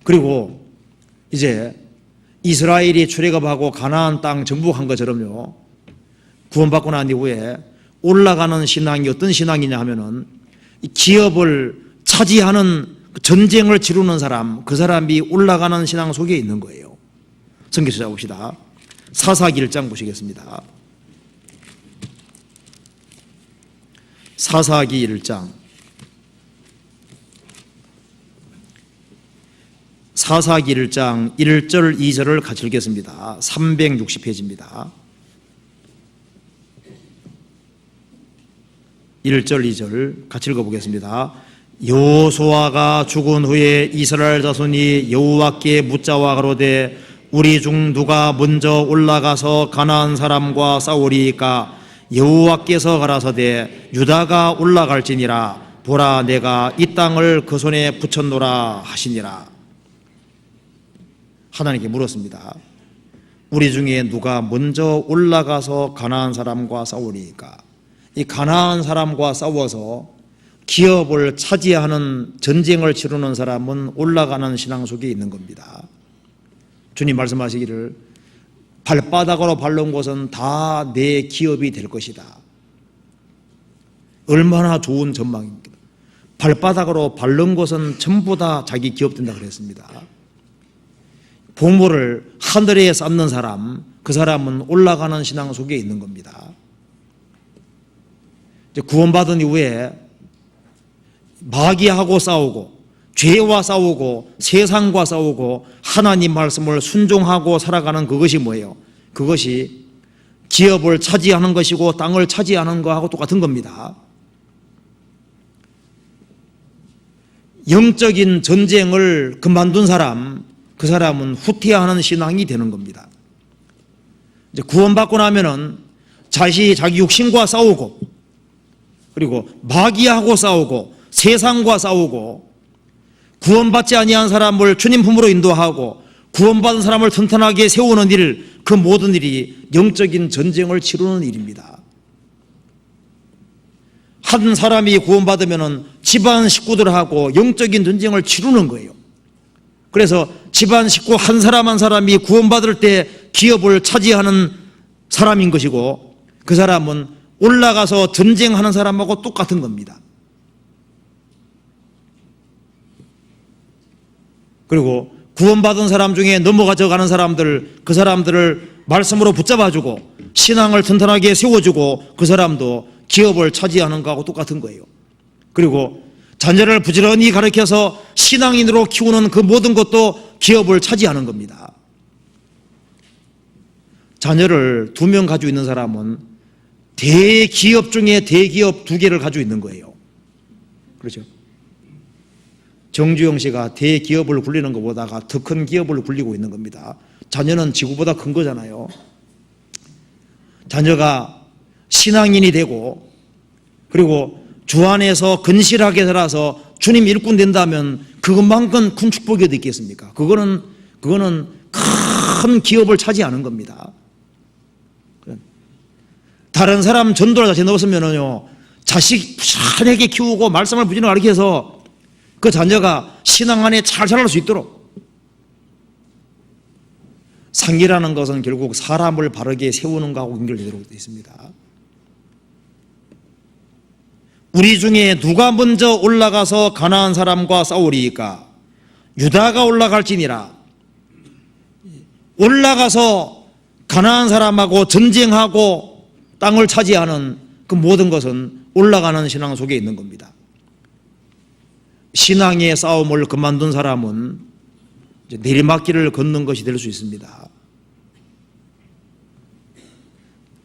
그리고 이제 이스라엘이 출애굽하고 가나안 땅 정복한 것처럼요, 구원받고 난 이후에 올라가는 신앙이 어떤 신앙이냐 하면은 기업을 차지하는 전쟁을 치르는 사람, 그 사람이 올라가는 신앙 속에 있는 거예요. 성경 찾아봅시다. 사사기 1장 보시겠습니다. 사사기 1장. 사사기 1장 1절 2절을 같이 읽겠습니다. 360페이지입니다. 1절 2절 같이 읽어보겠습니다. 여호수아가 죽은 후에 이스라엘 자손이 여호와께 묻자와 가로되 우리 중 누가 먼저 올라가서 가나안 사람과 싸우리이까? 여호와께서 가라사대 유다가 올라갈지니라. 보라, 내가 이 땅을 그 손에 붙였노라 하시니라. 하나님께 물었습니다. 우리 중에 누가 먼저 올라가서 가나안 사람과 싸우리이까? 이 가나안 사람과 싸워서 기업을 차지하는 전쟁을 치르는 사람은 올라가는 신앙 속에 있는 겁니다. 주님 말씀하시기를 발바닥으로 밟는 곳은 다 내 기업이 될 것이다. 얼마나 좋은 전망입니다. 발바닥으로 밟는 곳은 전부 다 자기 기업 된다 그랬습니다. 보물을 하늘에 쌓는 사람, 그 사람은 올라가는 신앙 속에 있는 겁니다. 이제 구원받은 이후에 마귀하고 싸우고 죄와 싸우고 세상과 싸우고 하나님 말씀을 순종하고 살아가는 그것이 뭐예요? 그것이 기업을 차지하는 것이고 땅을 차지하는 것하고 똑같은 겁니다. 영적인 전쟁을 그만둔 사람, 그 사람은 후퇴하는 신앙이 되는 겁니다. 이제 구원받고 나면은 자기 육신과 싸우고, 그리고 마귀하고 싸우고 세상과 싸우고, 구원받지 아니한 사람을 주님 품으로 인도하고 구원받은 사람을 튼튼하게 세우는 일, 그 모든 일이 영적인 전쟁을 치르는 일입니다. 한 사람이 구원받으면 집안 식구들하고 영적인 전쟁을 치르는 거예요. 그래서 집안 식구 한 사람 한 사람이 구원받을 때 기업을 차지하는 사람인 것이고, 그 사람은 올라가서 전쟁하는 사람하고 똑같은 겁니다. 그리고 구원받은 사람 중에 넘어가져 가는 사람들, 그 사람들을 말씀으로 붙잡아주고 신앙을 튼튼하게 세워주고 그 사람도 기업을 차지하는 것하고 똑같은 거예요. 그리고 자녀를 부지런히 가르쳐서 신앙인으로 키우는 그 모든 것도 기업을 차지하는 겁니다. 자녀를 2명 가지고 있는 사람은 대기업 중에 대기업 2개를 가지고 있는 거예요. 그렇죠? 정주영 씨가 대기업을 굴리는 것보다가 더 큰 기업을 굴리고 있는 겁니다. 자녀는 지구보다 큰 거잖아요. 자녀가 신앙인이 되고, 그리고 주 안에서 근실하게 살아서 주님 일꾼 된다면 그것만큼 큰 축복이 어디 있겠습니까? 그거는 큰 기업을 차지하는 겁니다. 다른 사람 전도를 자신 넣었으면요, 자식 부지런하게 키우고 말씀을 부지런하게 가르쳐서 그 자녀가 신앙 안에 잘 자랄 수 있도록. 상이라는 것은 결국 사람을 바르게 세우는 것하고 연결되도록 되어 있습니다. 우리 중에 누가 먼저 올라가서 가나안 사람과 싸우리이까? 유다가 올라갈지니라. 올라가서 가나안 사람하고 전쟁하고 땅을 차지하는 그 모든 것은 올라가는 신앙 속에 있는 겁니다. 신앙의 싸움을 그만둔 사람은 이제 내리막길을 걷는 것이 될 수 있습니다.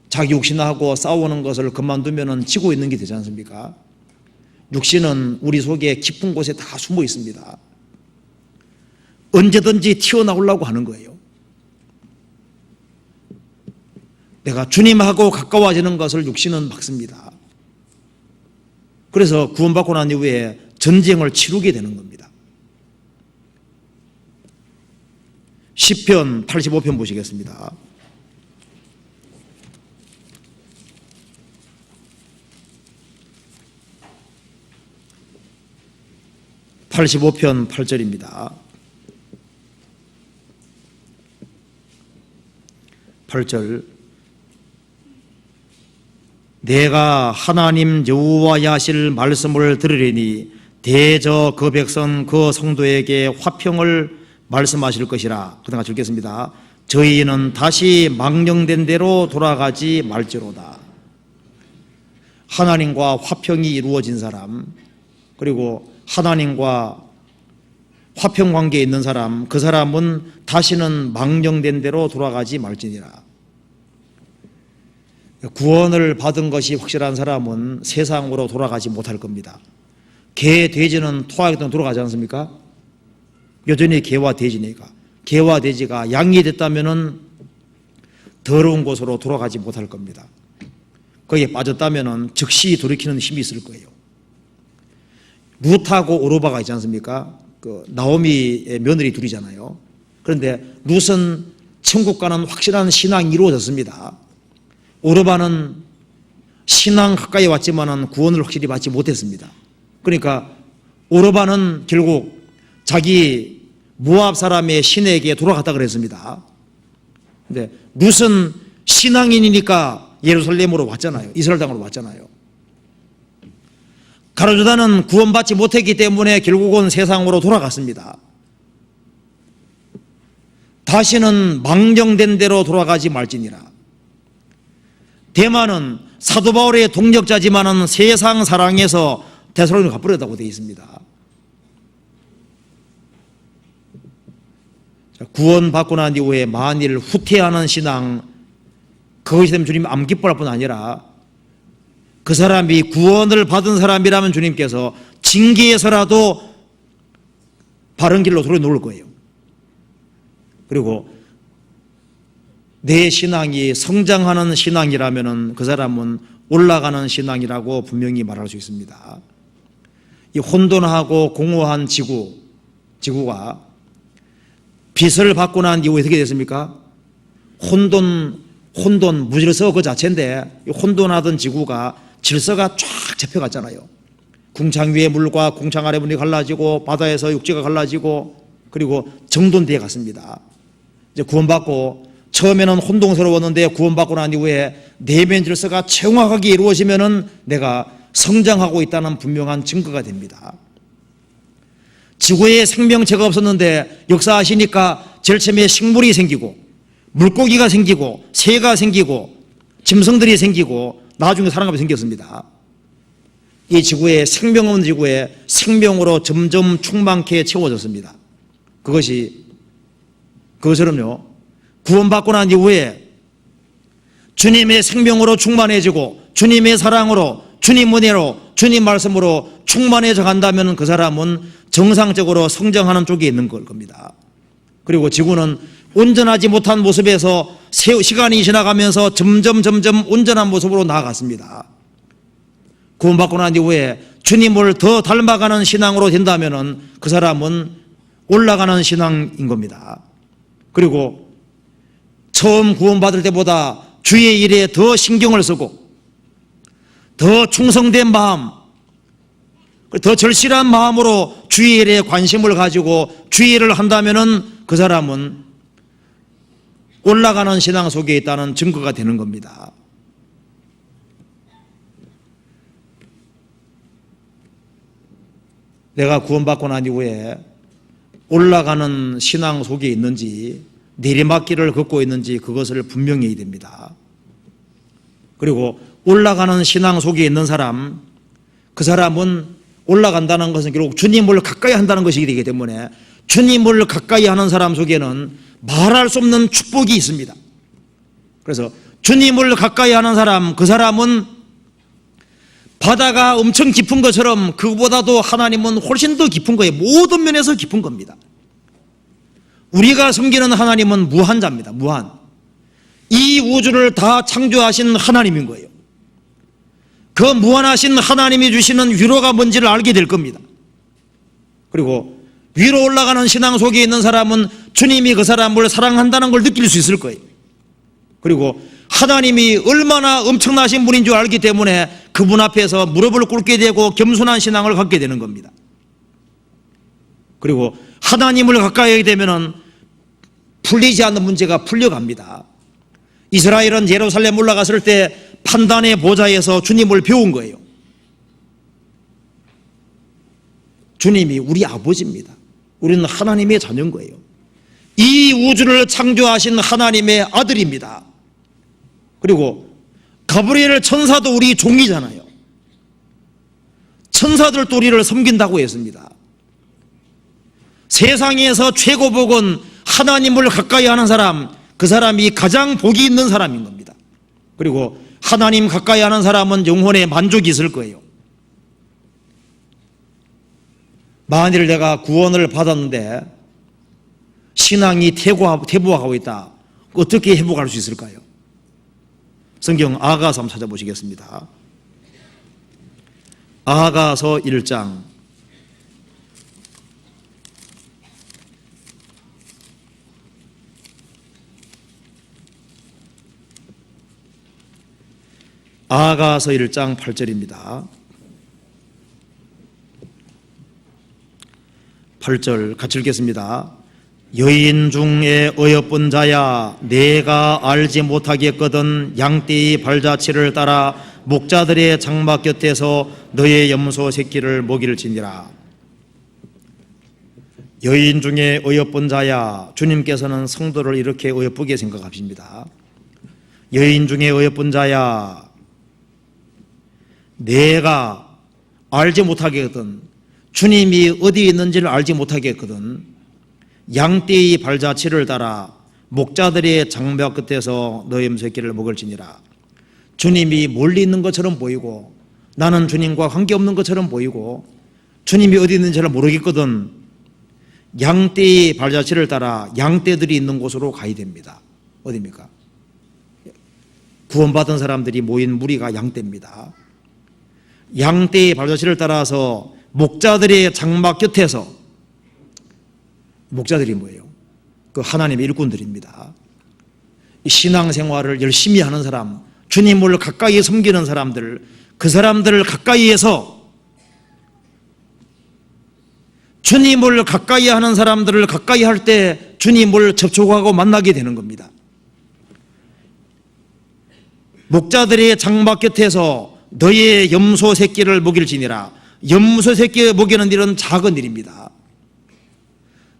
자기 육신하고 싸우는 것을 그만두면 지고 있는 게 되지 않습니까? 육신은 우리 속에 깊은 곳에 다 숨어 있습니다. 언제든지 튀어나오려고 하는 거예요. 내가 주님하고 가까워지는 것을 육신은 막습니다. 그래서 구원받고 난 이후에 전쟁을 치르게 되는 겁니다. 시편 85편 보시겠습니다. 85편 8절입니다. 8절 내가 하나님 여호와의 하실 말씀을 들으리니 대저 그 백성 그 성도에게 화평을 말씀하실 것이라. 그다음 같이 읽겠습니다. 저희는 다시 망령된 대로 돌아가지 말지로다. 하나님과 화평이 이루어진 사람, 그리고 하나님과 화평 관계에 있는 사람, 그 사람은 다시는 망령된 대로 돌아가지 말지니라. 구원을 받은 것이 확실한 사람은 세상으로 돌아가지 못할 겁니다. 개, 돼지는 토하기 때문에 돌아가지 않습니까? 여전히 개와 돼지니까. 개와 돼지가 양이 됐다면 더러운 곳으로 돌아가지 못할 겁니다. 거기에 빠졌다면 즉시 돌이키는 힘이 있을 거예요. 룻하고 오르바가 있지 않습니까? 그 나오미의 며느리 둘이잖아요. 그런데 룻은 천국과는 확실한 신앙이 이루어졌습니다. 오르바는 신앙 가까이 왔지만 구원을 확실히 받지 못했습니다. 그러니까 오르바는 결국 자기 모압 사람의 신에게 돌아갔다 그랬습니다. 근데 룻은 신앙인이니까 예루살렘으로 왔잖아요. 이스라엘 땅으로 왔잖아요. 가룟유다는 구원받지 못했기 때문에 결국은 세상으로 돌아갔습니다. 다시는 망령된 대로 돌아가지 말지니라. 대만은 사도 바울의 동력자지만은 세상 사랑에서 데살로니가 가버렸다고 되어 있습니다. 구원받고 난 이후에 만일 후퇴하는 신앙, 그것이 되면 주님 안 기뻐할 뿐 아니라 그 사람이 구원을 받은 사람이라면 주님께서 징계에서라도 바른 길로 돌려놓을 거예요. 그리고 내 신앙이 성장하는 신앙이라면 그 사람은 올라가는 신앙이라고 분명히 말할 수 있습니다. 이 혼돈하고 공허한 지구가 빛을 받고 난 이후에 어떻게 됐습니까? 혼돈, 무질서 그 자체인데 혼돈하던 지구가 질서가 쫙 잡혀갔잖아요. 궁창 위의 물과 궁창 아래 물이 갈라지고 바다에서 육지가 갈라지고 그리고 정돈되어 갔습니다. 이제 구원받고 처음에는 혼동스러웠는데 구원받고 난 이후에 내면 질서가 정확하게 이루어지면은 내가 성장하고 있다는 분명한 증거가 됩니다. 지구에 생명체가 없었는데 역사하시니까 제일 처음에 식물이 생기고 물고기가 생기고 새가 생기고 짐승들이 생기고 나중에 사람이 생겼습니다. 이 지구에 생명 없는 지구에 생명으로 점점 충만케 채워졌습니다. 그것처럼요 구원받고 난 이후에 주님의 생명으로 충만해지고 주님의 사랑으로 주님 은혜로 주님 말씀으로 충만해져 간다면 그 사람은 정상적으로 성장하는 쪽에 있는 걸 겁니다. 그리고 지구는 온전하지 못한 모습에서 시간이 지나가면서 점점 온전한 모습으로 나아갔습니다. 구원받고 난 이후에 주님을 더 닮아가는 신앙으로 된다면 그 사람은 올라가는 신앙인 겁니다. 그리고 처음 구원받을 때보다 주의 일에 더 신경을 쓰고 더 충성된 마음, 더 절실한 마음으로 주의 일에 관심을 가지고 주의 일을 한다면 그 사람은 올라가는 신앙 속에 있다는 증거가 되는 겁니다. 내가 구원받고 난 이후에 올라가는 신앙 속에 있는지 내리막길을 걷고 있는지 그것을 분명히 해야 됩니다. 그리고 올라가는 신앙 속에 있는 사람, 그 사람은 올라간다는 것은 결국 주님을 가까이 한다는 것이기 되기 때문에 주님을 가까이 하는 사람 속에는 말할 수 없는 축복이 있습니다. 그래서 주님을 가까이 하는 사람, 그 사람은 바다가 엄청 깊은 것처럼 그보다도 하나님은 훨씬 더 깊은 거예요. 모든 면에서 깊은 겁니다. 우리가 섬기는 하나님은 무한자입니다. 무한. 이 우주를 다 창조하신 하나님인 거예요. 그 무한하신 하나님이 주시는 위로가 뭔지를 알게 될 겁니다. 그리고 위로 올라가는 신앙 속에 있는 사람은 주님이 그 사람을 사랑한다는 걸 느낄 수 있을 거예요. 그리고 하나님이 얼마나 엄청나신 분인 줄 알기 때문에 그분 앞에서 무릎을 꿇게 되고 겸손한 신앙을 갖게 되는 겁니다. 그리고 하나님을 가까이 하게 되면 풀리지 않는 문제가 풀려갑니다. 이스라엘은 예루살렘 올라갔을 때 판단의 보좌에서 주님을 배운 거예요. 주님이 우리 아버지입니다. 우리는 하나님의 자녀인 거예요. 이 우주를 창조하신 하나님의 아들입니다. 그리고 가브리엘 천사도 우리 종이잖아요. 천사들도 우리를 섬긴다고 했습니다. 세상에서 최고 복은 하나님을 가까이 하는 사람, 그 사람이 가장 복이 있는 사람인 겁니다. 그리고 하나님 가까이 하는 사람은 영혼에 만족이 있을 거예요. 만일 내가 구원을 받았는데 신앙이 퇴보하고 있다. 어떻게 회복할 수 있을까요? 성경 아가서 한번 찾아보시겠습니다. 아가서 1장 아가서 1장 8절입니다. 8절 같이 읽겠습니다. 여인 중에 어여쁜 자야, 내가 알지 못하겠거든 양떼의 발자취를 따라 목자들의 장막 곁에서 너의 염소 새끼를 먹일지니라. 여인 중에 어여쁜 자야, 주님께서는 성도를 이렇게 어여쁘게 생각하십니다. 여인 중에 어여쁜 자야, 내가 알지 못하겠거든, 주님이 어디에 있는지를 알지 못하겠거든 양떼의 발자취를 따라 목자들의 장막 끝에서 너의 염소새끼를 먹을지니라. 주님이 멀리 있는 것처럼 보이고 나는 주님과 관계없는 것처럼 보이고 주님이 어디 있는지 잘 모르겠거든 양떼의 발자취를 따라 양떼들이 있는 곳으로 가야 됩니다. 어디입니까? 구원받은 사람들이 모인 무리가 양떼입니다. 양떼의 발자취를 따라서 목자들의 장막 곁에서, 목자들이 뭐예요? 그 하나님의 일꾼들입니다. 신앙생활을 열심히 하는 사람, 주님을 가까이 섬기는 사람들, 그 사람들을 가까이에서 주님을 가까이 하는 사람들을 가까이 할 때 주님을 접촉하고 만나게 되는 겁니다. 목자들의 장막 곁에서 너의 염소 새끼를 먹일지니라. 염소 새끼 먹이는 일은 작은 일입니다.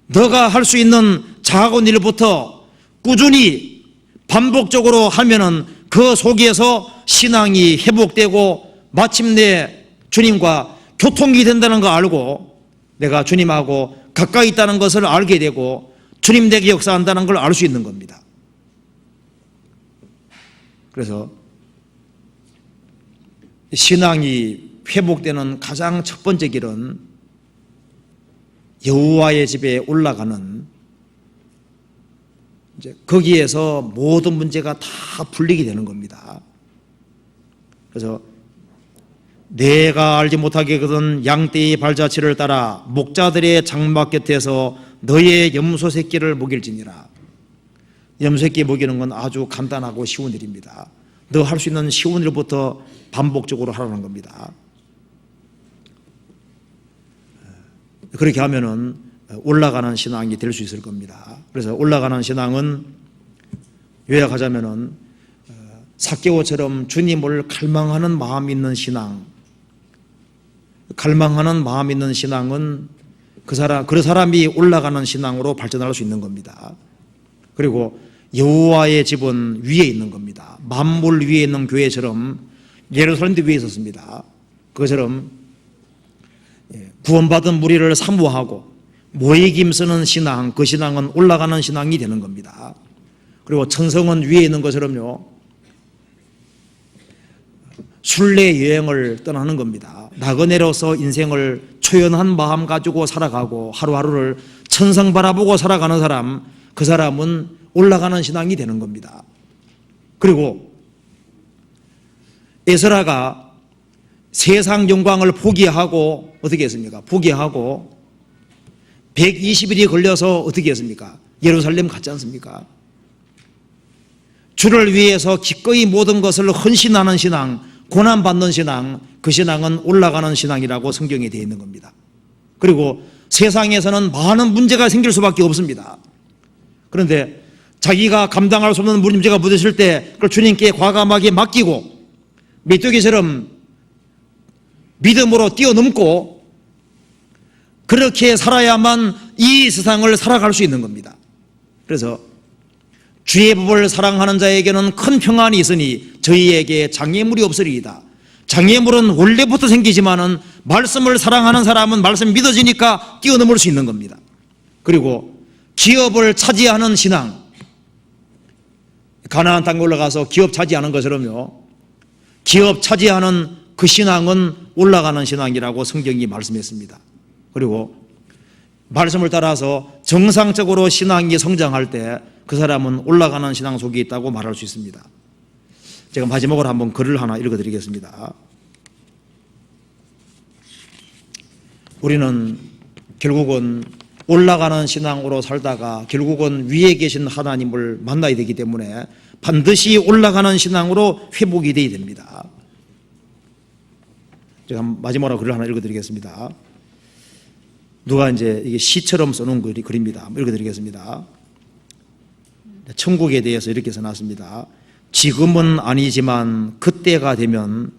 너가 할 수 있는 작은 일부터 꾸준히 반복적으로 하면은 그 속에서 신앙이 회복되고 마침내 주님과 교통이 된다는 거 알고 내가 주님하고 가까이 있다는 것을 알게 되고 주님 내게 역사한다는 걸 알 수 있는 겁니다. 그래서 신앙이 회복되는 가장 첫 번째 길은 여호와의 집에 올라가는, 이제 거기에서 모든 문제가 다 풀리게 되는 겁니다. 그래서 내가 알지 못하겠거든 양떼의 발자취를 따라 목자들의 장막 곁에서 너의 염소 새끼를 먹일지니라. 염소 새끼 먹이는 건 아주 간단하고 쉬운 일입니다. 너 할 수 있는 쉬운 일부터 반복적으로 하라는 겁니다. 그렇게 하면은 올라가는 신앙이 될 수 있을 겁니다. 그래서 올라가는 신앙은 요약하자면은 삭개오처럼 주님을 갈망하는 마음 있는 신앙, 갈망하는 마음 있는 신앙은 그 사람이 올라가는 신앙으로 발전할 수 있는 겁니다. 그리고 여호와의 집은 위에 있는 겁니다. 만물 위에 있는 교회처럼 예루살렘도 위에 있었습니다. 그것처럼 구원받은 무리를 사모하고 모이김 쓰는 신앙, 그 신앙은 올라가는 신앙이 되는 겁니다. 그리고 천성은 위에 있는 것처럼요, 순례 여행을 떠나는 겁니다. 나그네로서 인생을 초연한 마음 가지고 살아가고 하루하루를 천상 바라보고 살아가는 사람, 그 사람은 올라가는 신앙이 되는 겁니다. 그리고 에스라가 세상 영광을 포기하고 어떻게 했습니까? 포기하고 120일이 걸려서 어떻게 했습니까? 예루살렘 갔지 않습니까? 주를 위해서 기꺼이 모든 것을 헌신하는 신앙, 고난받는 신앙, 그 신앙은 올라가는 신앙이라고 성경에 되어 있는 겁니다. 그리고 세상에서는 많은 문제가 생길 수밖에 없습니다. 그런데 자기가 감당할 수 없는 문제가 부딪힐 때 그걸 주님께 과감하게 맡기고 메뚜기처럼 믿음으로 뛰어넘고 그렇게 살아야만 이 세상을 살아갈 수 있는 겁니다. 그래서 주의 법을 사랑하는 자에게는 큰 평안이 있으니 저희에게 장애물이 없으리이다. 장애물은 원래부터 생기지만은 말씀을 사랑하는 사람은 말씀이 믿어지니까 뛰어넘을 수 있는 겁니다. 그리고 기업을 차지하는 신앙, 가나안 땅에 올라가서 기업 차지하는 것처럼요, 기업 차지하는 그 신앙은 올라가는 신앙이라고 성경이 말씀했습니다. 그리고 말씀을 따라서 정상적으로 신앙이 성장할 때 그 사람은 올라가는 신앙 속에 있다고 말할 수 있습니다. 제가 마지막으로 한번 글을 하나 읽어드리겠습니다. 우리는 결국은 올라가는 신앙으로 살다가 결국은 위에 계신 하나님을 만나야 되기 때문에 반드시 올라가는 신앙으로 회복이 되어야 됩니다. 제가 마지막으로 글을 하나 읽어드리겠습니다. 누가 이제 이게 시처럼 써놓은 글입니다. 읽어드리겠습니다. 천국에 대해서 이렇게 써놨습니다. 지금은 아니지만 그때가 되면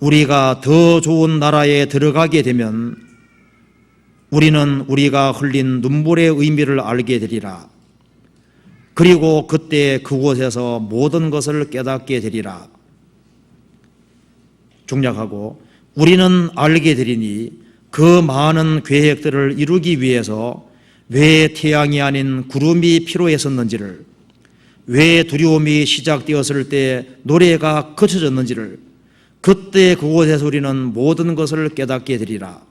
우리가 더 좋은 나라에 들어가게 되면 우리는 우리가 흘린 눈물의 의미를 알게 되리라. 그리고 그때 그곳에서 모든 것을 깨닫게 되리라. 중략하고 우리는 알게 되리니 그 많은 계획들을 이루기 위해서 왜 태양이 아닌 구름이 필요했었는지를, 왜 두려움이 시작되었을 때 노래가 거쳐졌는지를, 그때 그곳에서 우리는 모든 것을 깨닫게 되리라.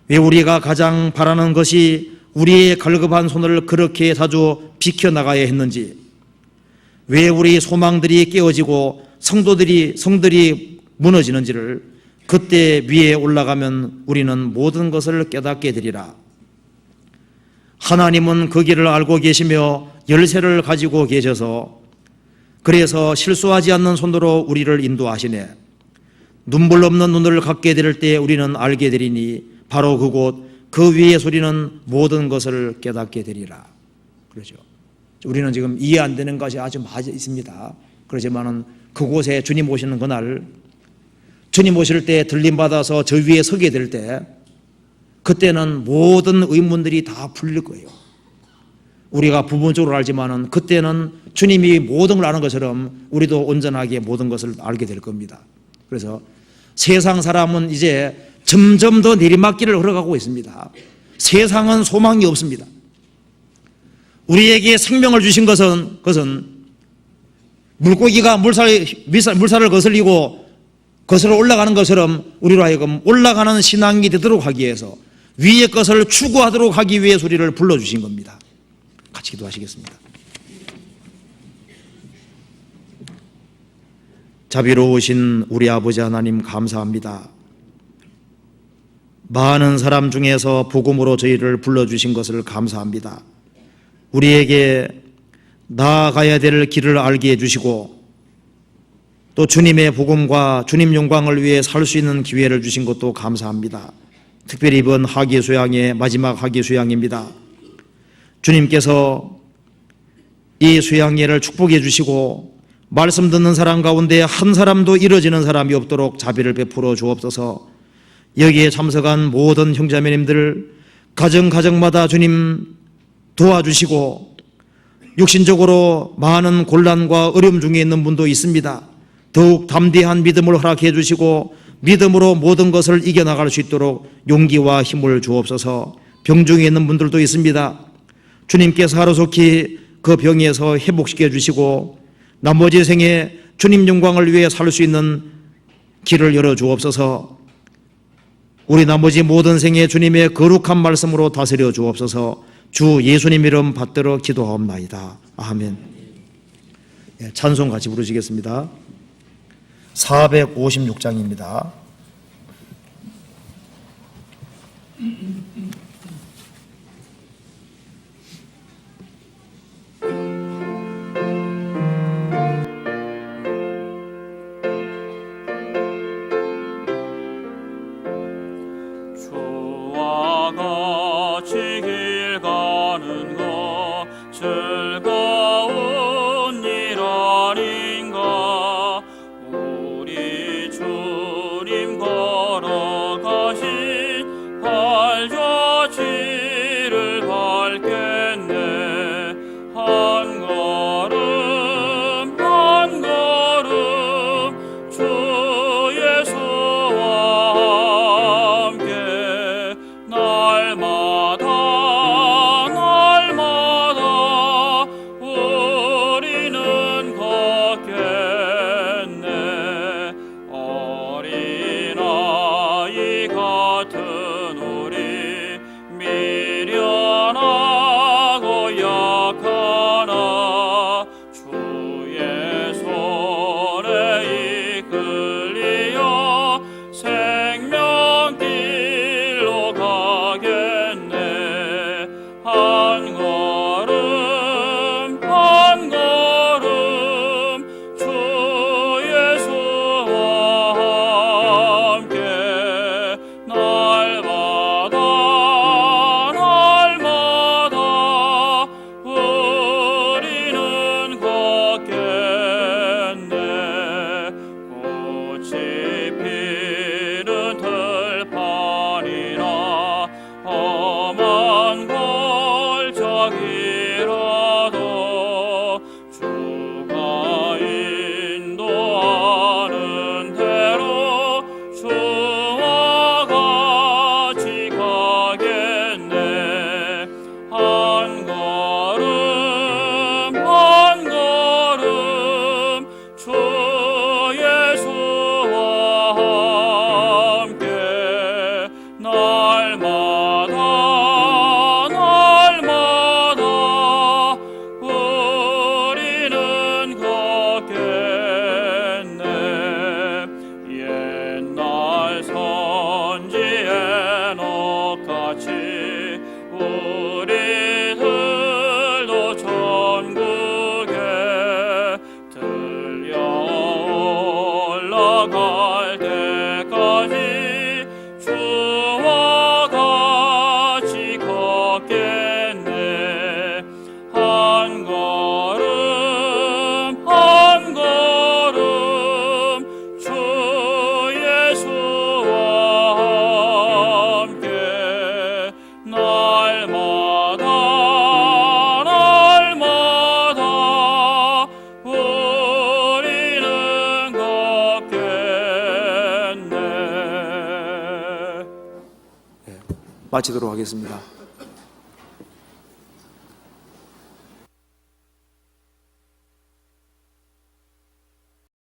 왜 우리가 가장 바라는 것이 우리의 갈급한 손을 그렇게 자주 비켜나가야 했는지, 왜 우리 소망들이 깨어지고 성들이 무너지는지를 그때 위에 올라가면 우리는 모든 것을 깨닫게 되리라. 하나님은 그 길을 알고 계시며 열쇠를 가지고 계셔서 그래서 실수하지 않는 손으로 우리를 인도하시네. 눈물 없는 눈을 갖게 될 때 우리는 알게 되리니 바로 그곳 그 위에 소리는 모든 것을 깨닫게 되리라. 그렇죠. 우리는 지금 이해 안 되는 것이 아주 많이 있습니다. 그렇지만은 그곳에 주님 오시는 그날, 주님 오실 때 들림받아서 저 위에 서게 될 때 그때는 모든 의문들이 다 풀릴 거예요. 우리가 부분적으로 알지만은 그때는 주님이 모든 걸 아는 것처럼 우리도 온전하게 모든 것을 알게 될 겁니다. 그래서 세상 사람은 이제 점점 더 내리막길을 걸어가고 있습니다. 세상은 소망이 없습니다. 우리에게 생명을 주신 것은 물고기가 물살을 거슬러 올라가는 것처럼 우리로 하여금 올라가는 신앙이 되도록 하기 위해서 위의 것을 추구하도록 하기 위해 우리를 불러주신 겁니다. 같이 기도하시겠습니다. 자비로우신 우리 아버지 하나님 감사합니다. 많은 사람 중에서 복음으로 저희를 불러주신 것을 감사합니다. 우리에게 나아가야 될 길을 알게 해주시고 또 주님의 복음과 주님 영광을 위해 살 수 있는 기회를 주신 것도 감사합니다. 특별히 이번 학예 수양의 마지막 학예 수양입니다. 주님께서 이 수양예를 축복해 주시고 말씀 듣는 사람 가운데 한 사람도 잃어지는 사람이 없도록 자비를 베풀어 주옵소서. 여기에 참석한 모든 형제자매님들 가정마다 주님 도와주시고 육신적으로 많은 곤란과 어려움 중에 있는 분도 있습니다. 더욱 담대한 믿음을 허락해 주시고 믿음으로 모든 것을 이겨나갈 수 있도록 용기와 힘을 주옵소서. 병 중에 있는 분들도 있습니다. 주님께서 하루속히 그 병에서 회복시켜 주시고 나머지 생에 주님 영광을 위해 살 수 있는 길을 열어 주옵소서. 우리 나머지 모든 생에 주님의 거룩한 말씀으로 다스려 주옵소서. 주 예수님 이름 받들어 기도하옵나이다. 아멘. 찬송 같이 부르시겠습니다. 456장입니다. 주와 같이 길 가는 것 즐거운 일 아닌가. 우리 주님 걸어가신 발자취를 밟겠네. 한 걸음 한 걸음 주 예수와 함께 날마다 날마다 우리는 걷겠네. 어린아이 같은 우리 미련하고 약하나 주의 손에 이끌리어 생명길로 가겠네. 한 걸음 한 걸음 주 예수와 함께 날마다 날마다 우리는 걷겠네. 꽃이 피는 들판이나 험한 골짜기라도 주가 인도하는 대로 주와 같이 가겠네. 한 걸음 한 걸음 주 예수와 함께 날마다 날마다 우리는 걷겠네. 옛날 선지 에녹같이 우리들도 천국에 들려 올라갈 때까지 주와 같이 걷겠네. 한 걸음 한 걸음 주 예수와 함께 날마다 날마다 우리는 걷겠네. 마치도록 하겠습니다.